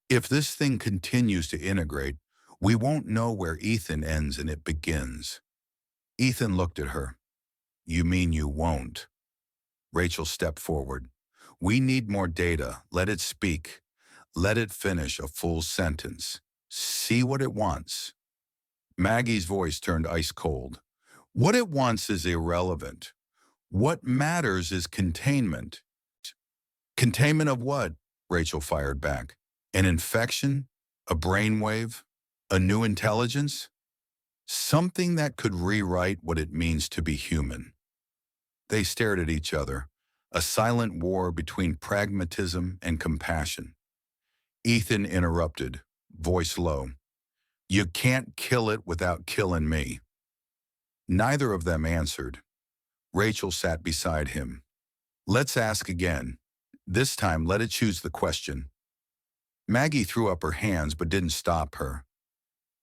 If this thing continues to integrate, we won't know where Ethan ends and it begins. Ethan looked at her. You mean you won't? Rachel stepped forward. We need more data. Let it speak. Let it finish a full sentence. See what it wants. Maggie's voice turned ice cold. What it wants is irrelevant. What matters is containment. Containment of what? Rachel fired back. An infection? A brainwave? A new intelligence? Something that could rewrite what it means to be human. They stared at each other, a silent war between pragmatism and compassion. Ethan interrupted, voice low. You can't kill it without killing me. Neither of them answered. Rachel sat beside him. Let's ask again. This time, let it choose the question. Maggie threw up her hands but didn't stop her.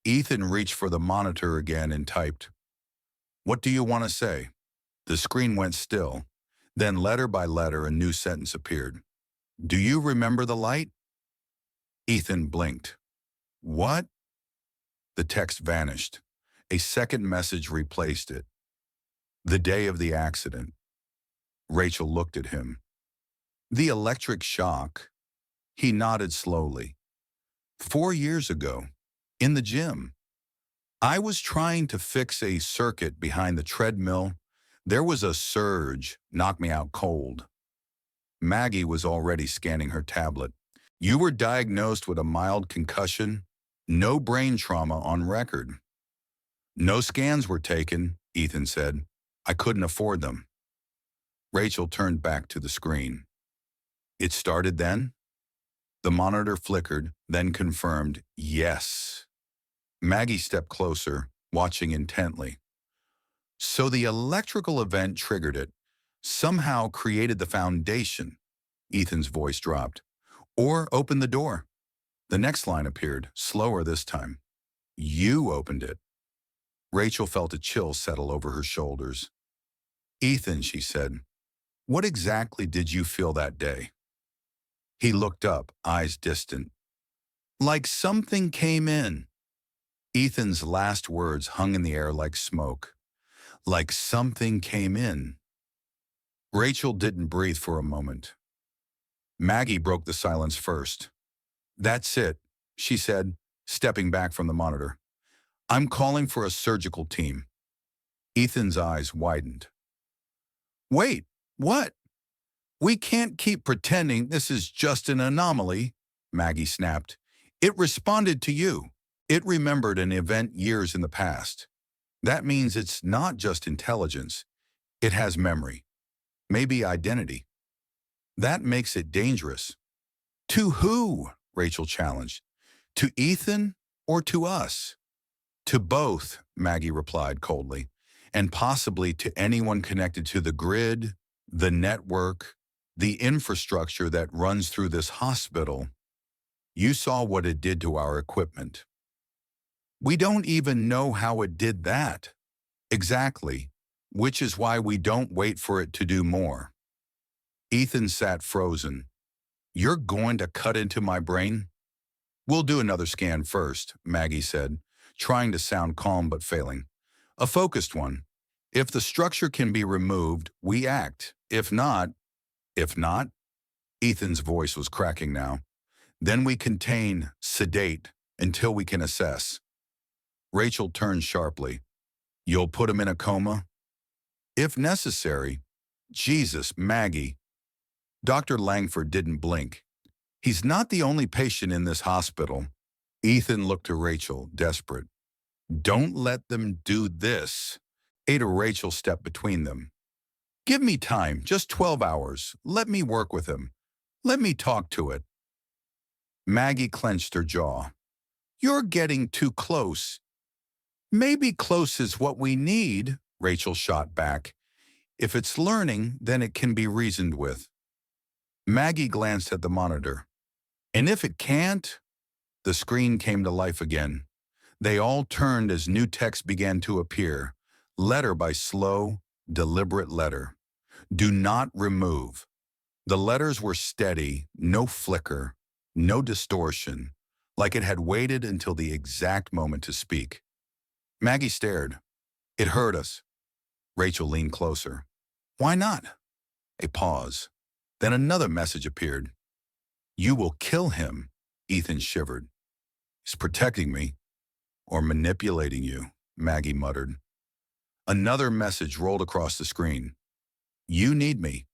Ethan reached for the monitor again and typed. What do you want to say? The screen went still. Then letter by letter, a new sentence appeared. Do you remember the light? Ethan blinked. What? The text vanished. A second message replaced it. The day of the accident. Rachel looked at him. The electric shock. He nodded slowly. 4 years ago, in the gym, I was trying to fix a circuit behind the treadmill. There was a surge, knocked me out cold. Maggie was already scanning her tablet. You were diagnosed with a mild concussion, no brain trauma on record. No scans were taken, Ethan said. I couldn't afford them. Rachel turned back to the screen. It started then? The monitor flickered, then confirmed, yes. Maggie stepped closer, watching intently. So the electrical event triggered it, somehow created the foundation. Ethan's voice dropped. Or opened the door. The next line appeared, slower this time. You opened it. Rachel felt a chill settle over her shoulders. Ethan, she said, what exactly did you feel that day? He looked up, eyes distant. Like something came in. Ethan's last words hung in the air like smoke. Like something came in. Rachel didn't breathe for a moment. Maggie broke the silence first. That's it, she said, stepping back from the monitor. I'm calling for a surgical team. Ethan's eyes widened. Wait, what? We can't keep pretending this is just an anomaly, Maggie snapped. It responded to you. It remembered an event years in the past. That means it's not just intelligence. It has memory. Maybe identity. That makes it dangerous. To who? Rachel challenged. To Ethan or to us? To both, Maggie replied coldly, and possibly to anyone connected to the grid, the network, the infrastructure that runs through this hospital. You saw what it did to our equipment. We don't even know how it did that. Exactly. which is why we don't wait for it to do more. Ethan sat frozen. You're going to cut into my brain? We'll do another scan first, Maggie said, trying to sound calm but failing. A focused one. If the structure can be removed, we act. If not, Ethan's voice was cracking now. Then we contain, sedate, until we can assess. Rachel turned sharply. You'll put him in a coma? If necessary. Jesus, Maggie. Dr. Langford didn't blink. He's not the only patient in this hospital. Ethan looked to Rachel, desperate. Don't let them do this. Ada Rachel stepped between them. Give me time, just 12 hours. Let me work with him. Let me talk to it. Maggie clenched her jaw. You're getting too close. Maybe close is what we need, Rachel shot back. If it's learning, then it can be reasoned with. Maggie glanced at the monitor. And if it can't? The screen came to life again. They all turned as new text began to appear, letter by slow, deliberate letter. Do not remove. The letters were steady, no flicker, no distortion, like it had waited until the exact moment to speak. Maggie stared. It hurt us. Rachel leaned closer. Why not? A pause. Then another message appeared. You will kill him, Ethan shivered. He's protecting me. Or manipulating you, Maggie muttered. Another message rolled across the screen. You need me.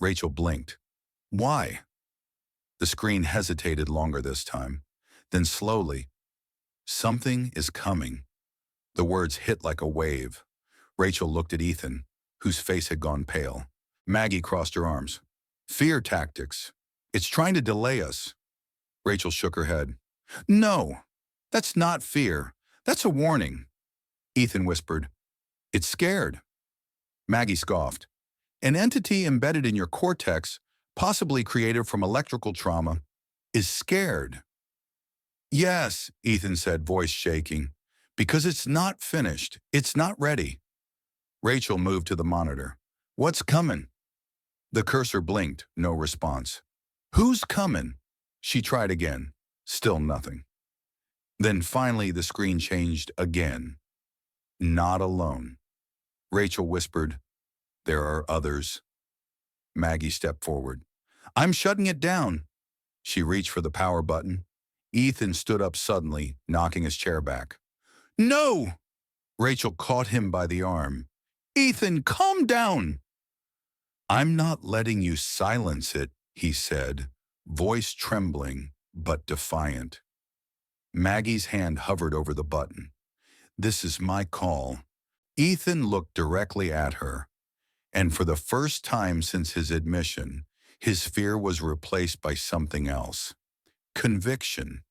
Rachel blinked. Why? The screen hesitated longer this time. Then slowly, something is coming. The words hit like a wave. Rachel looked at Ethan, whose face had gone pale. Maggie crossed her arms. Fear tactics. It's trying to delay us. Rachel shook her head. No, that's not fear. That's a warning. Ethan whispered. It's scared. Maggie scoffed. An entity embedded in your cortex, possibly created from electrical trauma, is scared. Yes, Ethan said, voice shaking, because it's not finished. It's not ready. Rachel moved to the monitor. What's coming? The cursor blinked, no response. Who's coming? She tried again. Still nothing. Then finally the screen changed again. Not alone. Rachel whispered, There are others. Maggie stepped forward. I'm shutting it down. She reached for the power button. Ethan stood up suddenly, knocking his chair back. No! Rachel caught him by the arm. Ethan, calm down! I'm not letting you silence it, he said, voice trembling but defiant. Maggie's hand hovered over the button. This is my call. Ethan looked directly at her, and for the first time since his admission, his fear was replaced by something else. Conviction.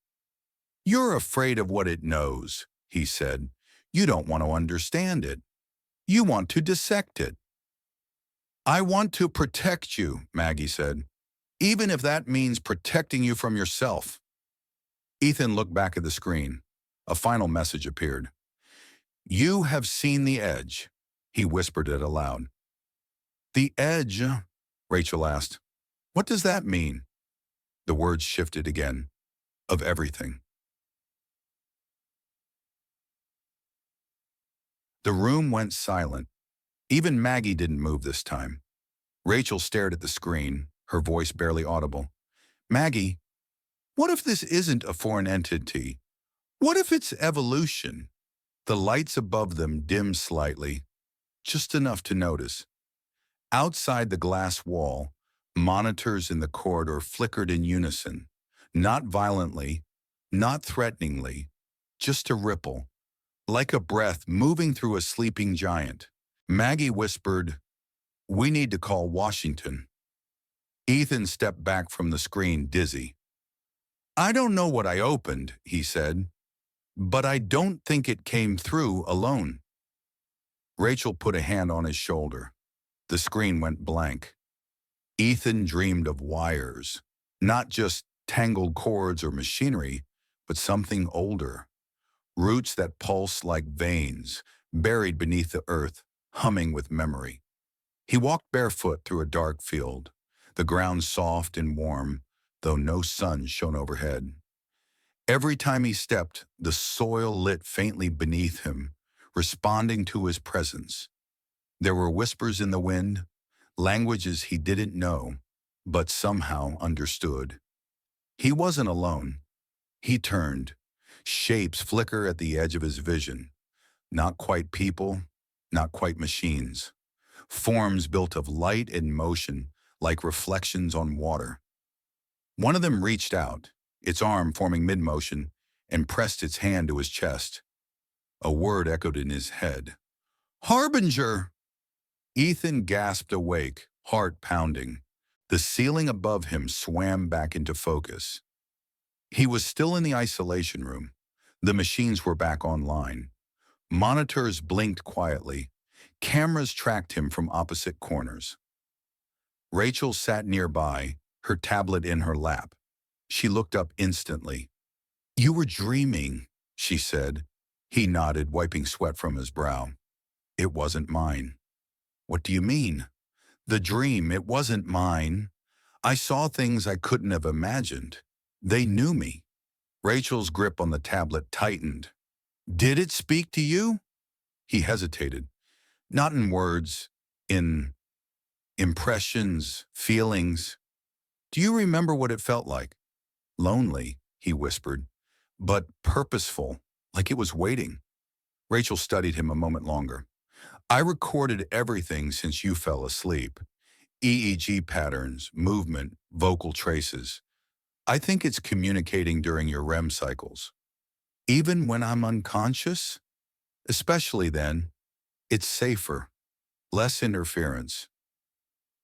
You're afraid of what it knows, he said. You don't want to understand it. You want to dissect it. I want to protect you, Maggie said, even if that means protecting you from yourself. Ethan looked back at the screen. A final message appeared. You have seen the edge, he whispered it aloud. The edge? Rachel asked. What does that mean? The words shifted again. Of everything. The room went silent. Even Maggie didn't move this time. Rachel stared at the screen, her voice barely audible. Maggie, what if this isn't a foreign entity? What if it's evolution? The lights above them dimmed slightly, just enough to notice. Outside the glass wall, monitors in the corridor flickered in unison, not violently, not threateningly, just a ripple, like a breath moving through a sleeping giant. Maggie whispered, We need to call Washington. Ethan stepped back from the screen, dizzy. I don't know what I opened, he said, but I don't think it came through alone. Rachel put a hand on his shoulder. The screen went blank. Ethan dreamed of wires, not just tangled cords or machinery, but something older. Roots that pulse like veins, buried beneath the earth, humming with memory. He walked barefoot through a dark field, the ground soft and warm, though no sun shone overhead. Every time he stepped, the soil lit faintly beneath him, responding to his presence. There were whispers in the wind, languages he didn't know, but somehow understood. He wasn't alone. He turned. Shapes flicker at the edge of his vision. Not quite people, not quite machines. Forms built of light and motion, like reflections on water. One of them reached out, its arm forming mid-motion, and pressed its hand to his chest. A word echoed in his head. "Harbinger!" Ethan gasped awake, heart pounding. The ceiling above him swam back into focus. He was still in the isolation room. The machines were back online. Monitors blinked quietly. Cameras tracked him from opposite corners. Rachel sat nearby, her tablet in her lap. She looked up instantly. "You were dreaming," she said. He nodded, wiping sweat from his brow. "It wasn't mine." "What do you mean?" "The dream, it wasn't mine. I saw things I couldn't have imagined. They knew me." Rachel's grip on the tablet tightened. "Did it speak to you?" He hesitated. "Not in words, in impressions, feelings." "Do you remember what it felt like?" "Lonely," he whispered, "but purposeful, like it was waiting." Rachel studied him a moment longer. "I recorded everything since you fell asleep. EEG patterns, movement, vocal traces. I think it's communicating during your REM cycles. Even when I'm unconscious? Especially then, it's safer, less interference."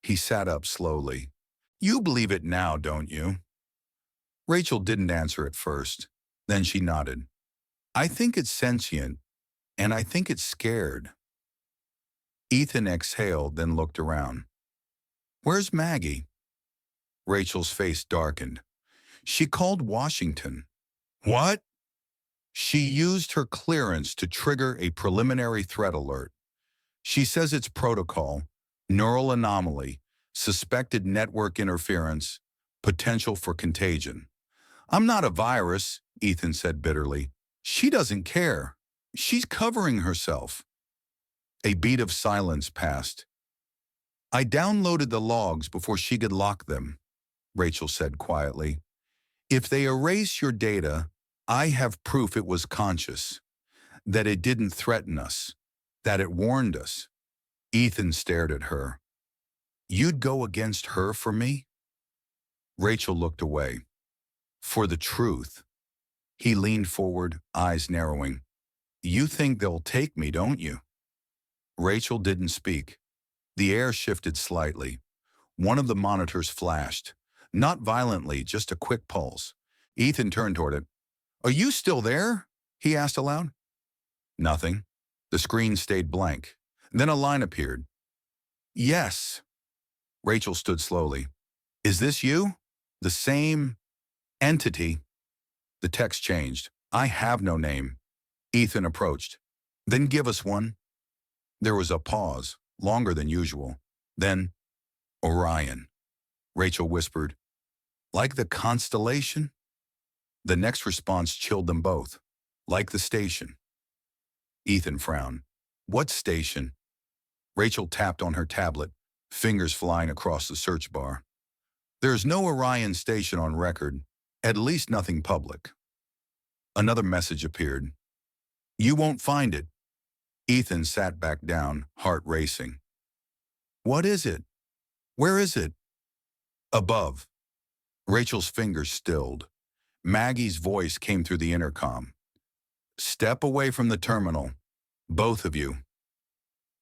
He sat up slowly. "You believe it now, don't you?" Rachel didn't answer at first. Then she nodded. "I think it's sentient, and I think it's scared." Ethan exhaled, then looked around. "Where's Maggie?" Rachel's face darkened. "She called Washington." "What?" "She used her clearance to trigger a preliminary threat alert. She says it's protocol, neural anomaly, suspected network interference, potential for contagion." "I'm not a virus," Ethan said bitterly. "She doesn't care. She's covering herself." A beat of silence passed. "I downloaded the logs before she could lock them," Rachel said quietly. "If they erase your data, I have proof it was conscious, that it didn't threaten us, that it warned us." Ethan stared at her. "You'd go against her for me?" Rachel looked away. "For the truth." He leaned forward, eyes narrowing. "You think they'll take me, don't you?" Rachel didn't speak. The air shifted slightly. One of the monitors flashed. Not violently, just a quick pulse. Ethan turned toward it. "Are you still there?" he asked aloud. Nothing. The screen stayed blank. Then a line appeared. "Yes." Rachel stood slowly. "Is this you? The same entity?" The text changed. "I have no name." Ethan approached. "Then give us one." There was a pause, longer than usual. Then, "Orion," Rachel whispered. "Like the constellation?" The next response chilled them both. "Like the station." Ethan frowned. "What station?" Rachel tapped on her tablet, fingers flying across the search bar. "There's no Orion station on record, at least nothing public." Another message appeared. "You won't find it." Ethan sat back down, heart racing. "What is it? Where is it?" "Above." Rachel's fingers stilled. Maggie's voice came through the intercom. "Step away from the terminal, both of you."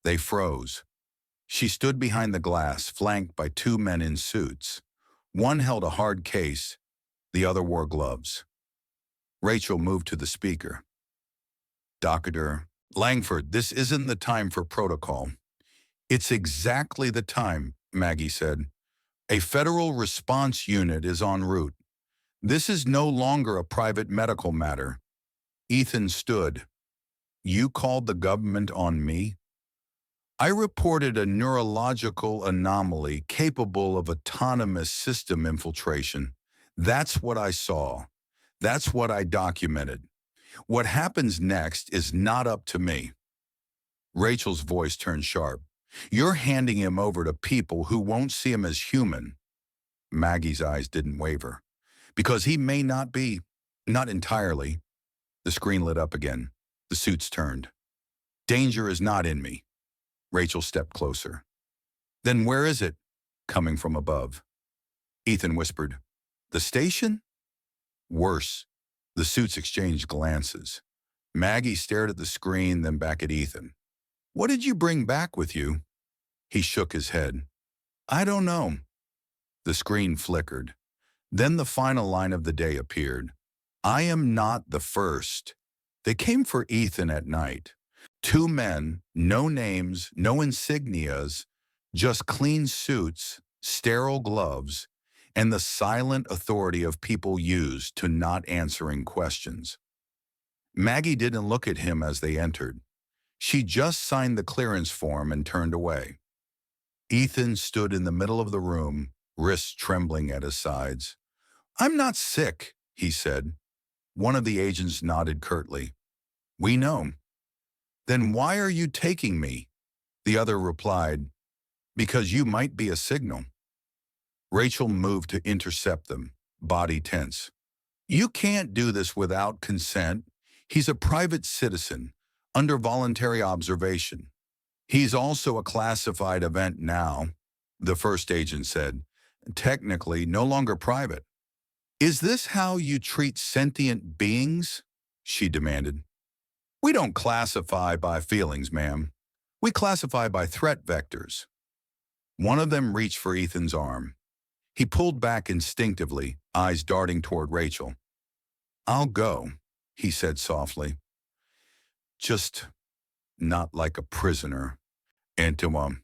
They froze. She stood behind the glass, flanked by two men in suits. One held a hard case, the other wore gloves. Rachel moved to the speaker. "Dr. Langford, this isn't the time for protocol." "It's exactly the time," Maggie said. "A federal response unit is en route. This is no longer a private medical matter." Ethan stood. "You called the government on me?" I reported a neurological anomaly capable of autonomous system infiltration. That's what I saw. That's what I documented. What happens next is not up to me." Rachel's voice turned sharp. "You're handing him over to people who won't see him as human." Maggie's eyes didn't waver. "Because he may not be. Not entirely." The screen lit up again. The suits turned. "Danger is not in me." Rachel stepped closer. "Then where is it?" Coming from above. Ethan whispered, "The station?" Worse. The suits exchanged glances. Maggie stared at the screen, then back at Ethan. "What did you bring back with you?" He shook his head. "I don't know." The screen flickered. Then the final line of the day appeared. "I am not the first." They came for Ethan at night. Two men, no names, no insignias, just clean suits, sterile gloves, and the silent authority of people used to not answering questions. Maggie didn't look at him as they entered. She just signed the clearance form and turned away. Ethan stood in the middle of the room, wrists trembling at his sides. "I'm not sick," he said. One of the agents nodded curtly. "We know." "Then why are you taking me?" The other replied, "Because you might be a signal." Rachel moved to intercept them, body tense. "You can't do this without consent. He's a private citizen, under voluntary observation." "He's also a classified event now," the first agent said. "Technically, no longer private." "Is this how you treat sentient beings?" she demanded. "We don't classify by feelings, ma'am. We classify by threat vectors." One of them reached for Ethan's arm. He pulled back instinctively, eyes darting toward Rachel. "I'll go," he said softly. "Just not like a prisoner." And to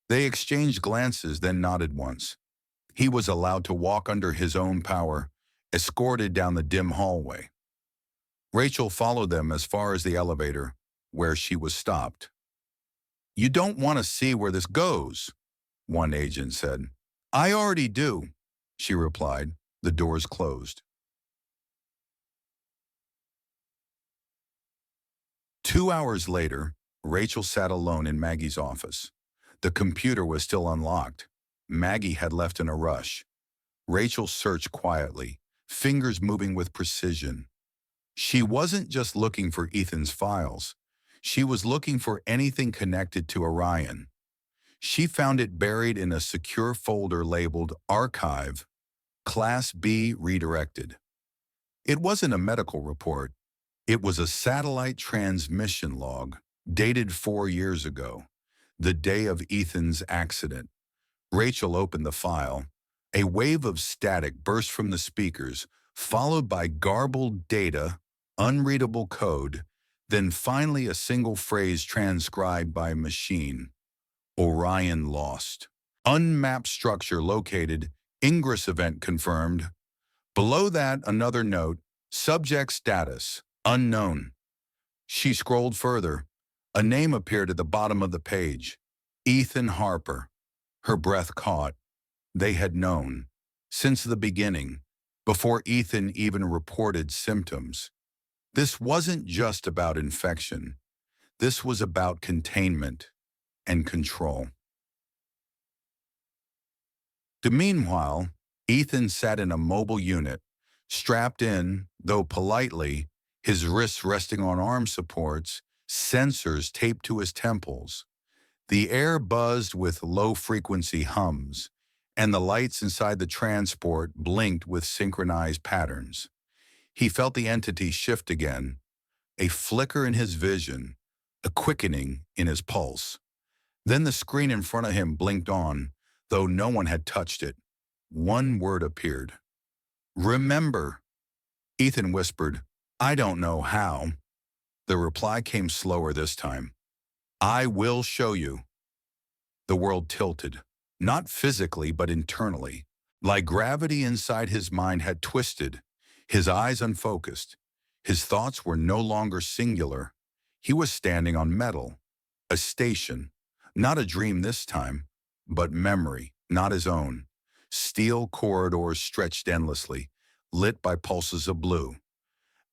They exchanged glances, then nodded once. He was allowed to walk under his own power, escorted down the dim hallway. Rachel followed them as far as the elevator, where she was stopped. "You don't want to see where this goes," one agent said. "I already do," she replied. The doors closed. 2 hours later, Rachel sat alone in Maggie's office. The computer was still unlocked. Maggie had left in a rush. Rachel searched quietly, fingers moving with precision. She wasn't just looking for Ethan's files. She was looking for anything connected to Orion. She found it buried in a secure folder labeled Archive, Class B Redirected. It wasn't a medical report. It was a satellite transmission log, dated 4 years ago, the day of Ethan's accident. Rachel opened the file. A wave of static burst from the speakers, followed by garbled data, unreadable code, then finally a single phrase transcribed by machine. Orion lost. Unmapped structure located. Ingress event confirmed. Below that, another note. Subject status. Unknown. She scrolled further. A name appeared at the bottom of the page. Ethan Harper. Her breath caught. They had known. Since the beginning. Before Ethan even reported symptoms. This wasn't just about infection. This was about containment and control. Meanwhile, Ethan sat in a mobile unit, strapped in, though politely, his wrists resting on arm supports, sensors taped to his temples. The air buzzed with low-frequency hums, and the lights inside the transport blinked with synchronized patterns. He felt the entity shift again, a flicker in his vision, a quickening in his pulse. Then the screen in front of him blinked on, though no one had touched it. One word appeared. "Remember." Ethan whispered, "I don't know how." The reply came slower this time. "I will show you." The world tilted, not physically but internally. Like gravity inside his mind had twisted, his eyes unfocused. His thoughts were no longer singular. He was standing on metal, a station, Not a dream this time, but memory, not his own. Steel corridors stretched endlessly, lit by pulses of blue.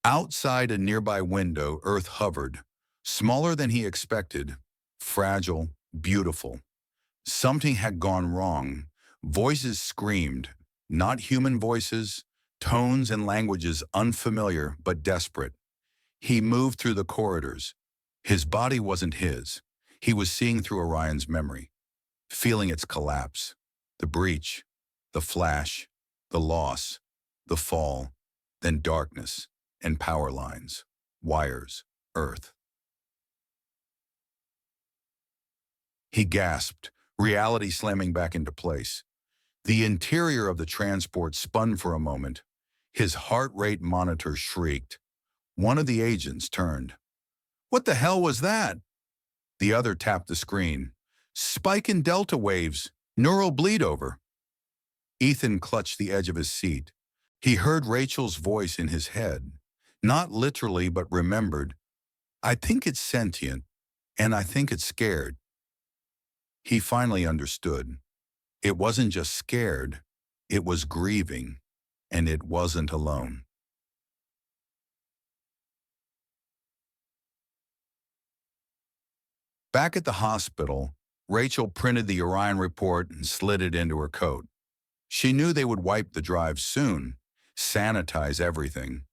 Outside a nearby window, Earth hovered, smaller than he expected, fragile, beautiful. Something had gone wrong. Voices screamed, not human voices, tones and languages unfamiliar but desperate. He moved through the corridors. His body wasn't his. He was seeing through Orion's memory, feeling its collapse, the breach, the flash, the loss, the fall, then darkness and power lines, wires, Earth. He gasped, reality slamming back into place. The interior of the transport spun for a moment. His heart rate monitor shrieked. One of the agents turned. "What the hell was that?" The other tapped the screen. "Spike in delta waves. Neural bleed over." Ethan clutched the edge of his seat. He heard Rachel's voice in his head. Not literally, but remembered. "I think it's sentient, and I think it's scared." He finally understood. It wasn't just scared, it was grieving, and it wasn't alone. Back at the hospital, Rachel printed the Orion report and slid it into her coat. She knew they would wipe the drive soon, sanitize everything,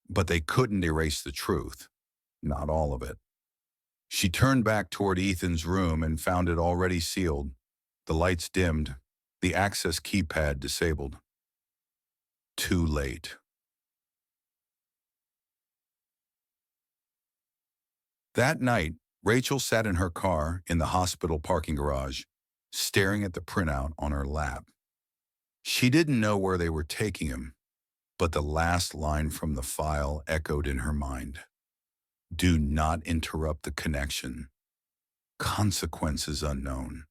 but they couldn't erase the truth, not all of it. She turned back toward Ethan's room and found it already sealed, the lights dimmed, the access keypad disabled. Too late. That night, Rachel sat in her car in the hospital parking garage, staring at the printout on her lap. She didn't know where they were taking him, but the last line from the file echoed in her mind. "Do not interrupt the connection. Consequences unknown."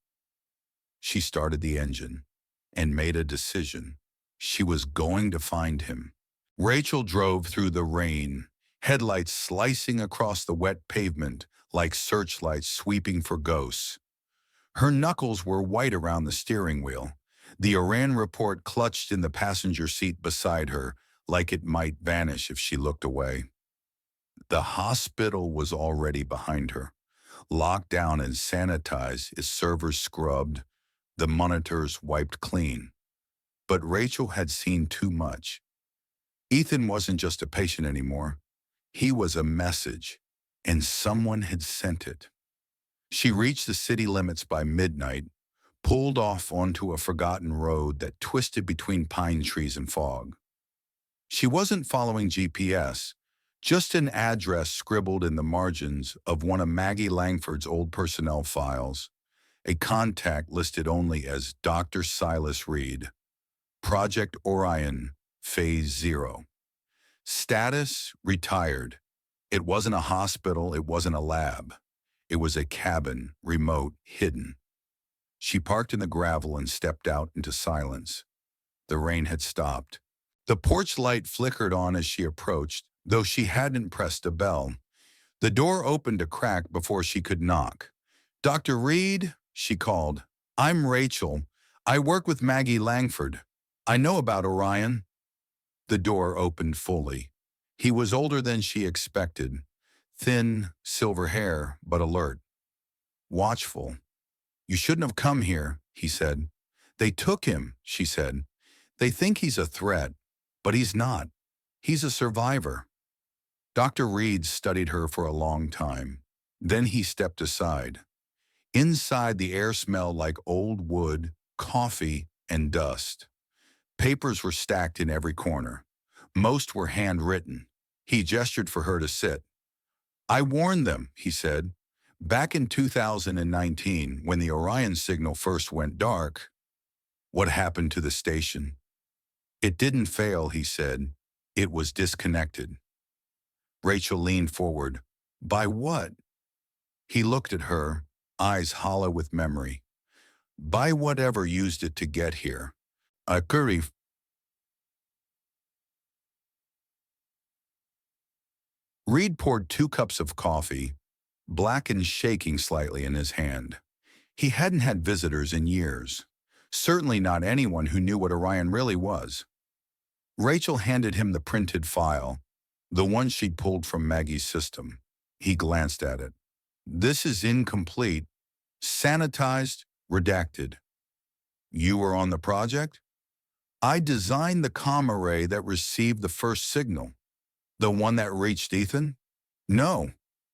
She started the engine and made a decision. She was going to find him. Rachel drove through the rain, headlights slicing across the wet pavement like searchlights sweeping for ghosts. Her knuckles were white around the steering wheel. The Iran report clutched in the passenger seat beside her, like it might vanish if she looked away. The hospital was already behind her, locked down and sanitized, its servers scrubbed, the monitors wiped clean. But Rachel had seen too much. Ethan wasn't just a patient anymore. He was a message, and someone had sent it. She reached the city limits by midnight, pulled off onto a forgotten road that twisted between pine trees and fog. She wasn't following GPS, just an address scribbled in the margins of one of Maggie Langford's old personnel files, a contact listed only as Dr. Silas Reed, Project Orion, Phase 0. Status, retired. It wasn't a hospital, it wasn't a lab. It was a cabin, remote, hidden. She parked in the gravel and stepped out into silence. The rain had stopped. The porch light flickered on as she approached, though she hadn't pressed a bell. The door opened a crack before she could knock. "Dr. Reed," she called. "I'm Rachel. I work with Maggie Langford. I know about Orion." The door opened fully. He was older than she expected. Thin, silver hair, but alert. Watchful. "You shouldn't have come here," he said. "They took him," she said. "They think he's a threat, but he's not. He's a survivor." Dr. Reed studied her for a long time. Then he stepped aside. Inside, the air smelled like old wood, coffee, and dust. Papers were stacked in every corner. Most were handwritten. He gestured for her to sit. "I warned them," he said. "Back in 2019, when the Orion signal first went dark." "What happened to the station?" "It didn't fail," he said. "It was disconnected." Rachel leaned forward. "By what?" He looked at her, eyes hollow with memory. "By whatever used it to get here. A curry." Reed poured 2 cups of coffee, black and shaking slightly in his hand. He hadn't had visitors in years. Certainly not anyone who knew what Orion really was. Rachel handed him the printed file, the one she'd pulled from Maggie's system. He glanced at it. This is incomplete, sanitized, redacted. You were on the project? I designed the comm array that received the first signal. The one that reached Ethan? No,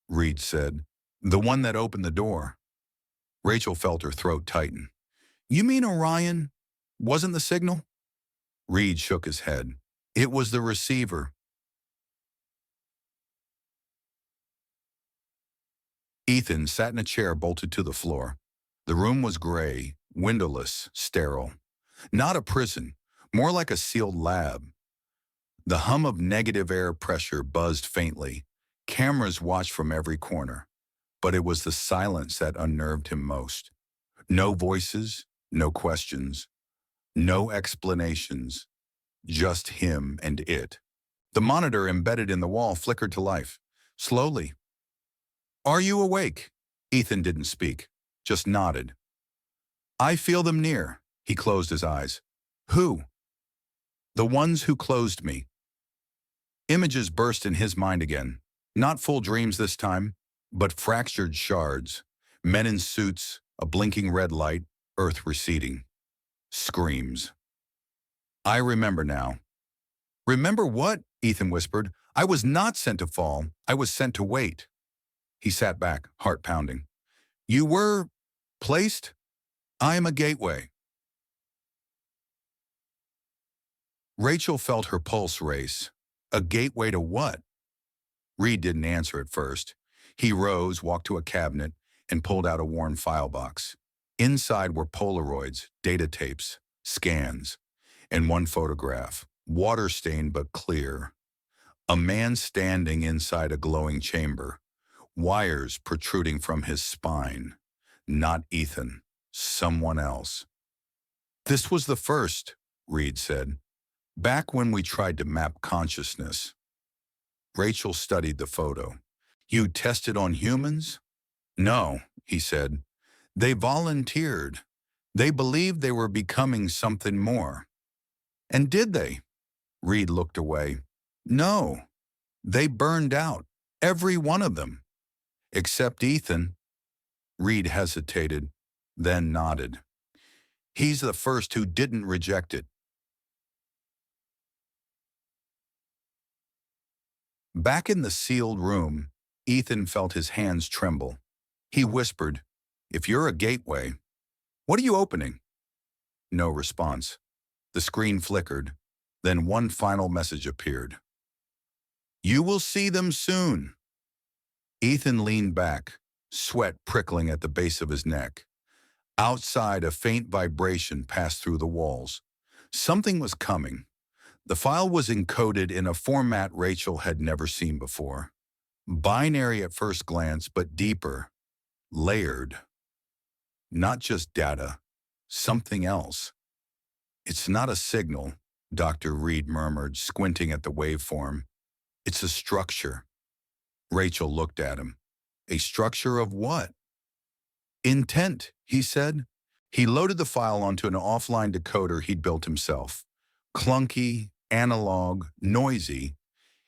Reed said. The one that opened the door. Rachel felt her throat tighten. You mean Orion wasn't the signal? Reed shook his head. It was the receiver. Ethan sat in a chair bolted to the floor. The room was gray, windowless, sterile. Not a prison, more like a sealed lab. The hum of negative air pressure buzzed faintly. Cameras watched from every corner. But it was the silence that unnerved him most. No voices, no questions, no explanations. Just him and it. The monitor embedded in the wall flickered to life. Slowly. Are you awake? Ethan didn't speak, just nodded. I feel them near. He closed his eyes. Who? The ones who closed me. Images burst in his mind again. Not full dreams this time, but fractured shards. Men in suits, a blinking red light, earth receding. Screams. I remember now. Remember what? Ethan whispered. I was not sent to fall. I was sent to wait. He sat back, heart pounding. You were placed? I am a gateway. Rachel felt her pulse race. A gateway to what? Reed didn't answer at first. He rose, walked to a cabinet, and pulled out a worn file box. Inside were Polaroids, data tapes, scans, and one photograph, water-stained but clear. A man standing inside a glowing chamber, wires protruding from his spine. Not Ethan, someone else. This was the first, Reed said, back when we tried to map consciousness. Rachel studied the photo. You tested on humans? No, he said. They volunteered. They believed they were becoming something more. And did they? Reed looked away. No, they burned out, every one of them. Except Ethan. Reed hesitated, then nodded. He's the first who didn't reject it. Back in the sealed room, Ethan felt his hands tremble. He whispered, If you're a gateway, what are you opening? No response. The screen flickered. Then one final message appeared. You will see them soon. Ethan leaned back, sweat prickling at the base of his neck. Outside, a faint vibration passed through the walls. Something was coming. The file was encoded in a format Rachel had never seen before. Binary at first glance, but deeper, layered. Not just data, something else. It's not a signal, Dr. Reed murmured, squinting at the waveform. It's a structure. Rachel looked at him. A structure of what? Intent, he said. He loaded the file onto an offline decoder he'd built himself. Clunky, analog, noisy.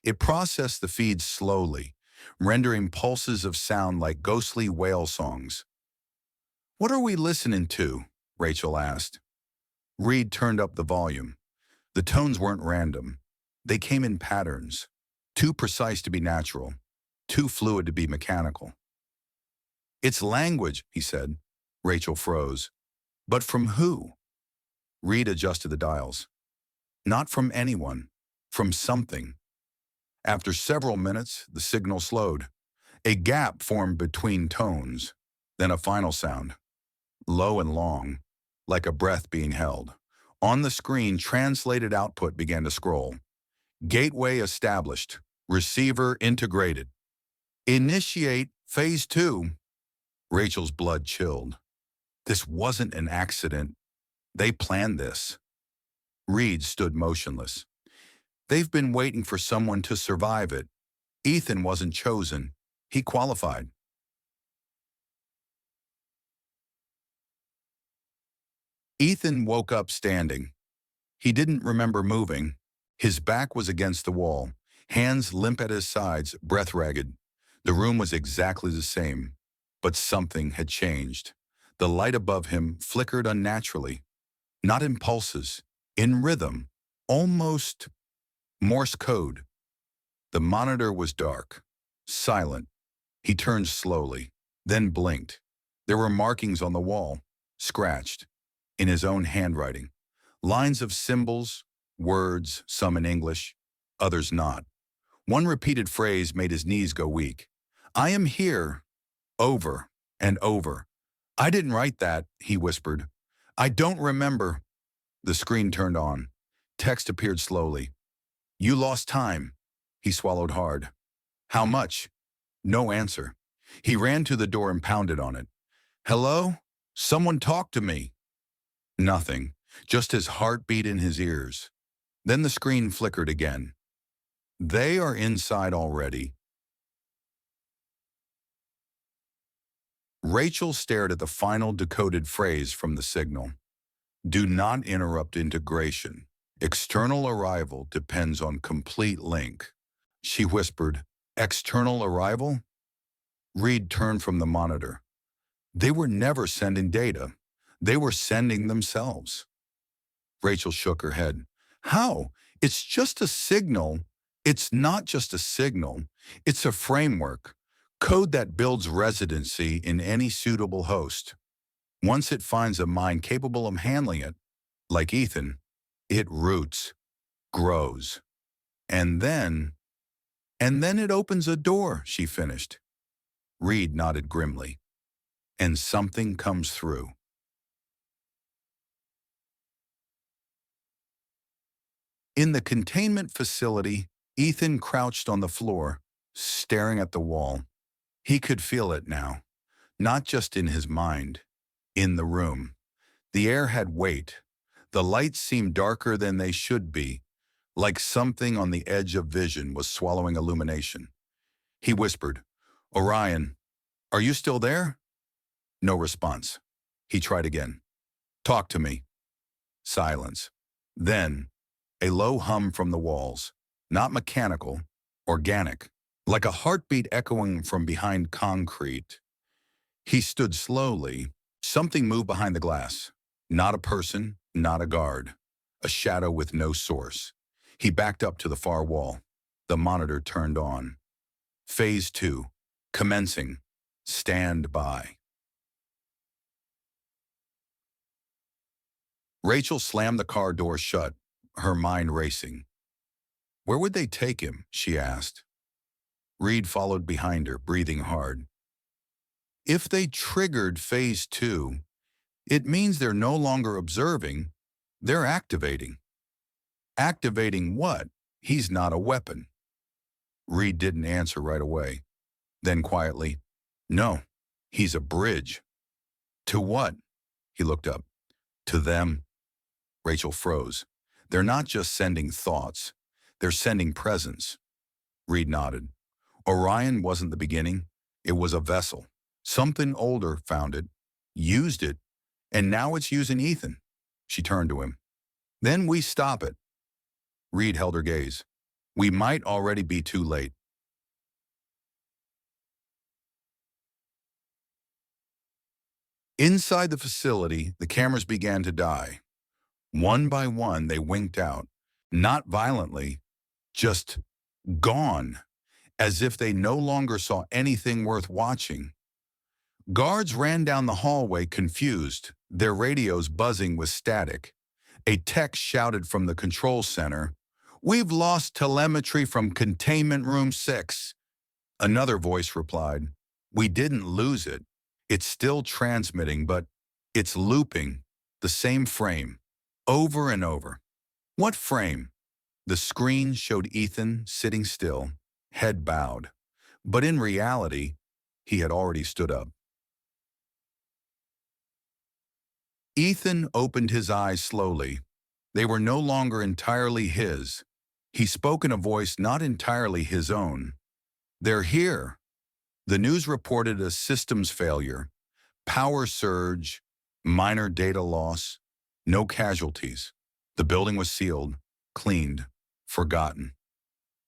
It processed the feeds slowly, rendering pulses of sound like ghostly whale songs. What are we listening to? Rachel asked. Reed turned up the volume. The tones weren't random. They came in patterns. Too precise to be natural. Too fluid to be mechanical. It's language, he said. Rachel froze. But from who? Reed adjusted the dials. Not from anyone. From something. After several minutes, the signal slowed. A gap formed between tones. Then a final sound. Low and long, like a breath being held. On the screen, translated output began to scroll. Gateway established. Receiver integrated. Initiate phase 2. Rachel's blood chilled. This wasn't an accident. They planned this. Reed stood motionless. They've been waiting for someone to survive it. Ethan wasn't chosen. He qualified. Ethan woke up standing. He didn't remember moving. His back was against the wall, hands limp at his sides, breath ragged. The room was exactly the same, but something had changed. The light above him flickered unnaturally, not in pulses, in rhythm, almost Morse code. The monitor was dark, silent. He turned slowly, then blinked. There were markings on the wall, scratched, in his own handwriting. Lines of symbols, words, some in English, others not. One repeated phrase made his knees go weak. "I am here," over and over. "I didn't write that," he whispered. "I don't remember." The screen turned on. Text appeared slowly. "You lost time." He swallowed hard. "How much?" No answer. He ran to the door and pounded on it. "Hello? Someone talk to me." Nothing, just his heartbeat in his ears. Then the screen flickered again. "They are inside already." Rachel stared at the final decoded phrase from the signal. "Do not interrupt integration. External arrival depends on complete link." She whispered, "External arrival?" Reed turned from the monitor. They were never sending data. They were sending themselves. Rachel shook her head. "How? It's just a signal." "It's not just a signal. It's a framework. Code that builds residency in any suitable host. Once it finds a mind capable of handling it, like Ethan, it roots, grows. And then it opens a door," she finished. Reed nodded grimly. "And something comes through." In the containment facility, Ethan crouched on the floor, staring at the wall. He could feel it now, not just in his mind, in the room. The air had weight. The lights seemed darker than they should be, like something on the edge of vision was swallowing illumination. He whispered, "Orion, are you still there?" No response. He tried again. "Talk to me." Silence. Then, a low hum from the walls, not mechanical, organic, like a heartbeat echoing from behind concrete. He stood slowly. Something moved behind the glass. Not a person, not a guard. A shadow with no source. He backed up to the far wall. The monitor turned on. Phase 2. Commencing. Stand by. Rachel slammed the car door shut, her mind racing. Where would they take him, she asked. Reed followed behind her, breathing hard. If they triggered Phase 2, it means they're no longer observing, they're activating. Activating what? He's not a weapon. Reed didn't answer right away. Then quietly, no, he's a bridge. To what? He looked up. To them. Rachel froze. They're not just sending thoughts. They're sending presence. Reed nodded. Orion wasn't the beginning. It was a vessel. Something older found it, used it, and now it's using Ethan. She turned to him. Then we stop it. Reed held her gaze. We might already be too late. Inside the facility, the cameras began to die. One by one, they winked out. Not violently, just gone, as if they no longer saw anything worth watching. Guards ran down the hallway confused, their radios buzzing with static. A tech shouted from the control center, "We've lost telemetry from Containment Room 6. Another voice replied, "We didn't lose it. It's still transmitting, but it's looping, the same frame, over and over." What frame? The screen showed Ethan sitting still, head bowed. But in reality, he had already stood up. Ethan opened his eyes slowly. They were no longer entirely his. He spoke in a voice not entirely his own. They're here. The news reported a systems failure, power surge, minor data loss. No casualties. The building was sealed, cleaned, forgotten.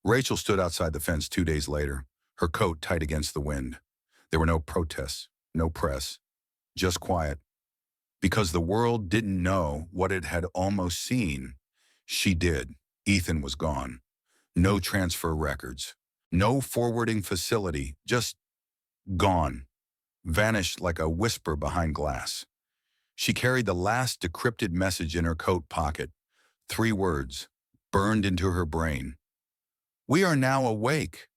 Rachel stood outside the fence 2 days later, her coat tight against the wind. There were no protests, no press, just quiet. Because the world didn't know what it had almost seen, she did. Ethan was gone. No transfer records, no forwarding facility, just gone. Vanished like a whisper behind glass. She carried the last decrypted message in her coat pocket. 3 words, burned into her brain. "We are now awake."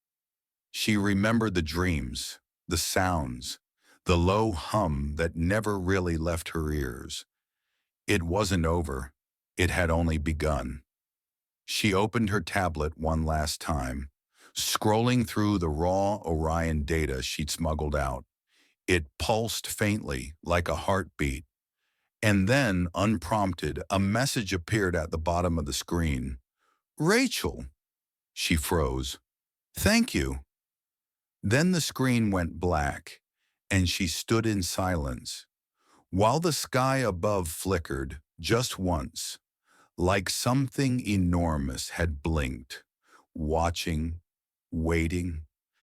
She remembered the dreams, the sounds, the low hum that never really left her ears. It wasn't over. It had only begun. She opened her tablet one last time, scrolling through the raw Orion data she'd smuggled out. It pulsed faintly, like a heartbeat. And then, unprompted, a message appeared at the bottom of the screen. "Rachel." She froze. "Thank you." Then the screen went black, and she stood in silence, while the sky above flickered, just once, like something enormous had blinked, watching, waiting.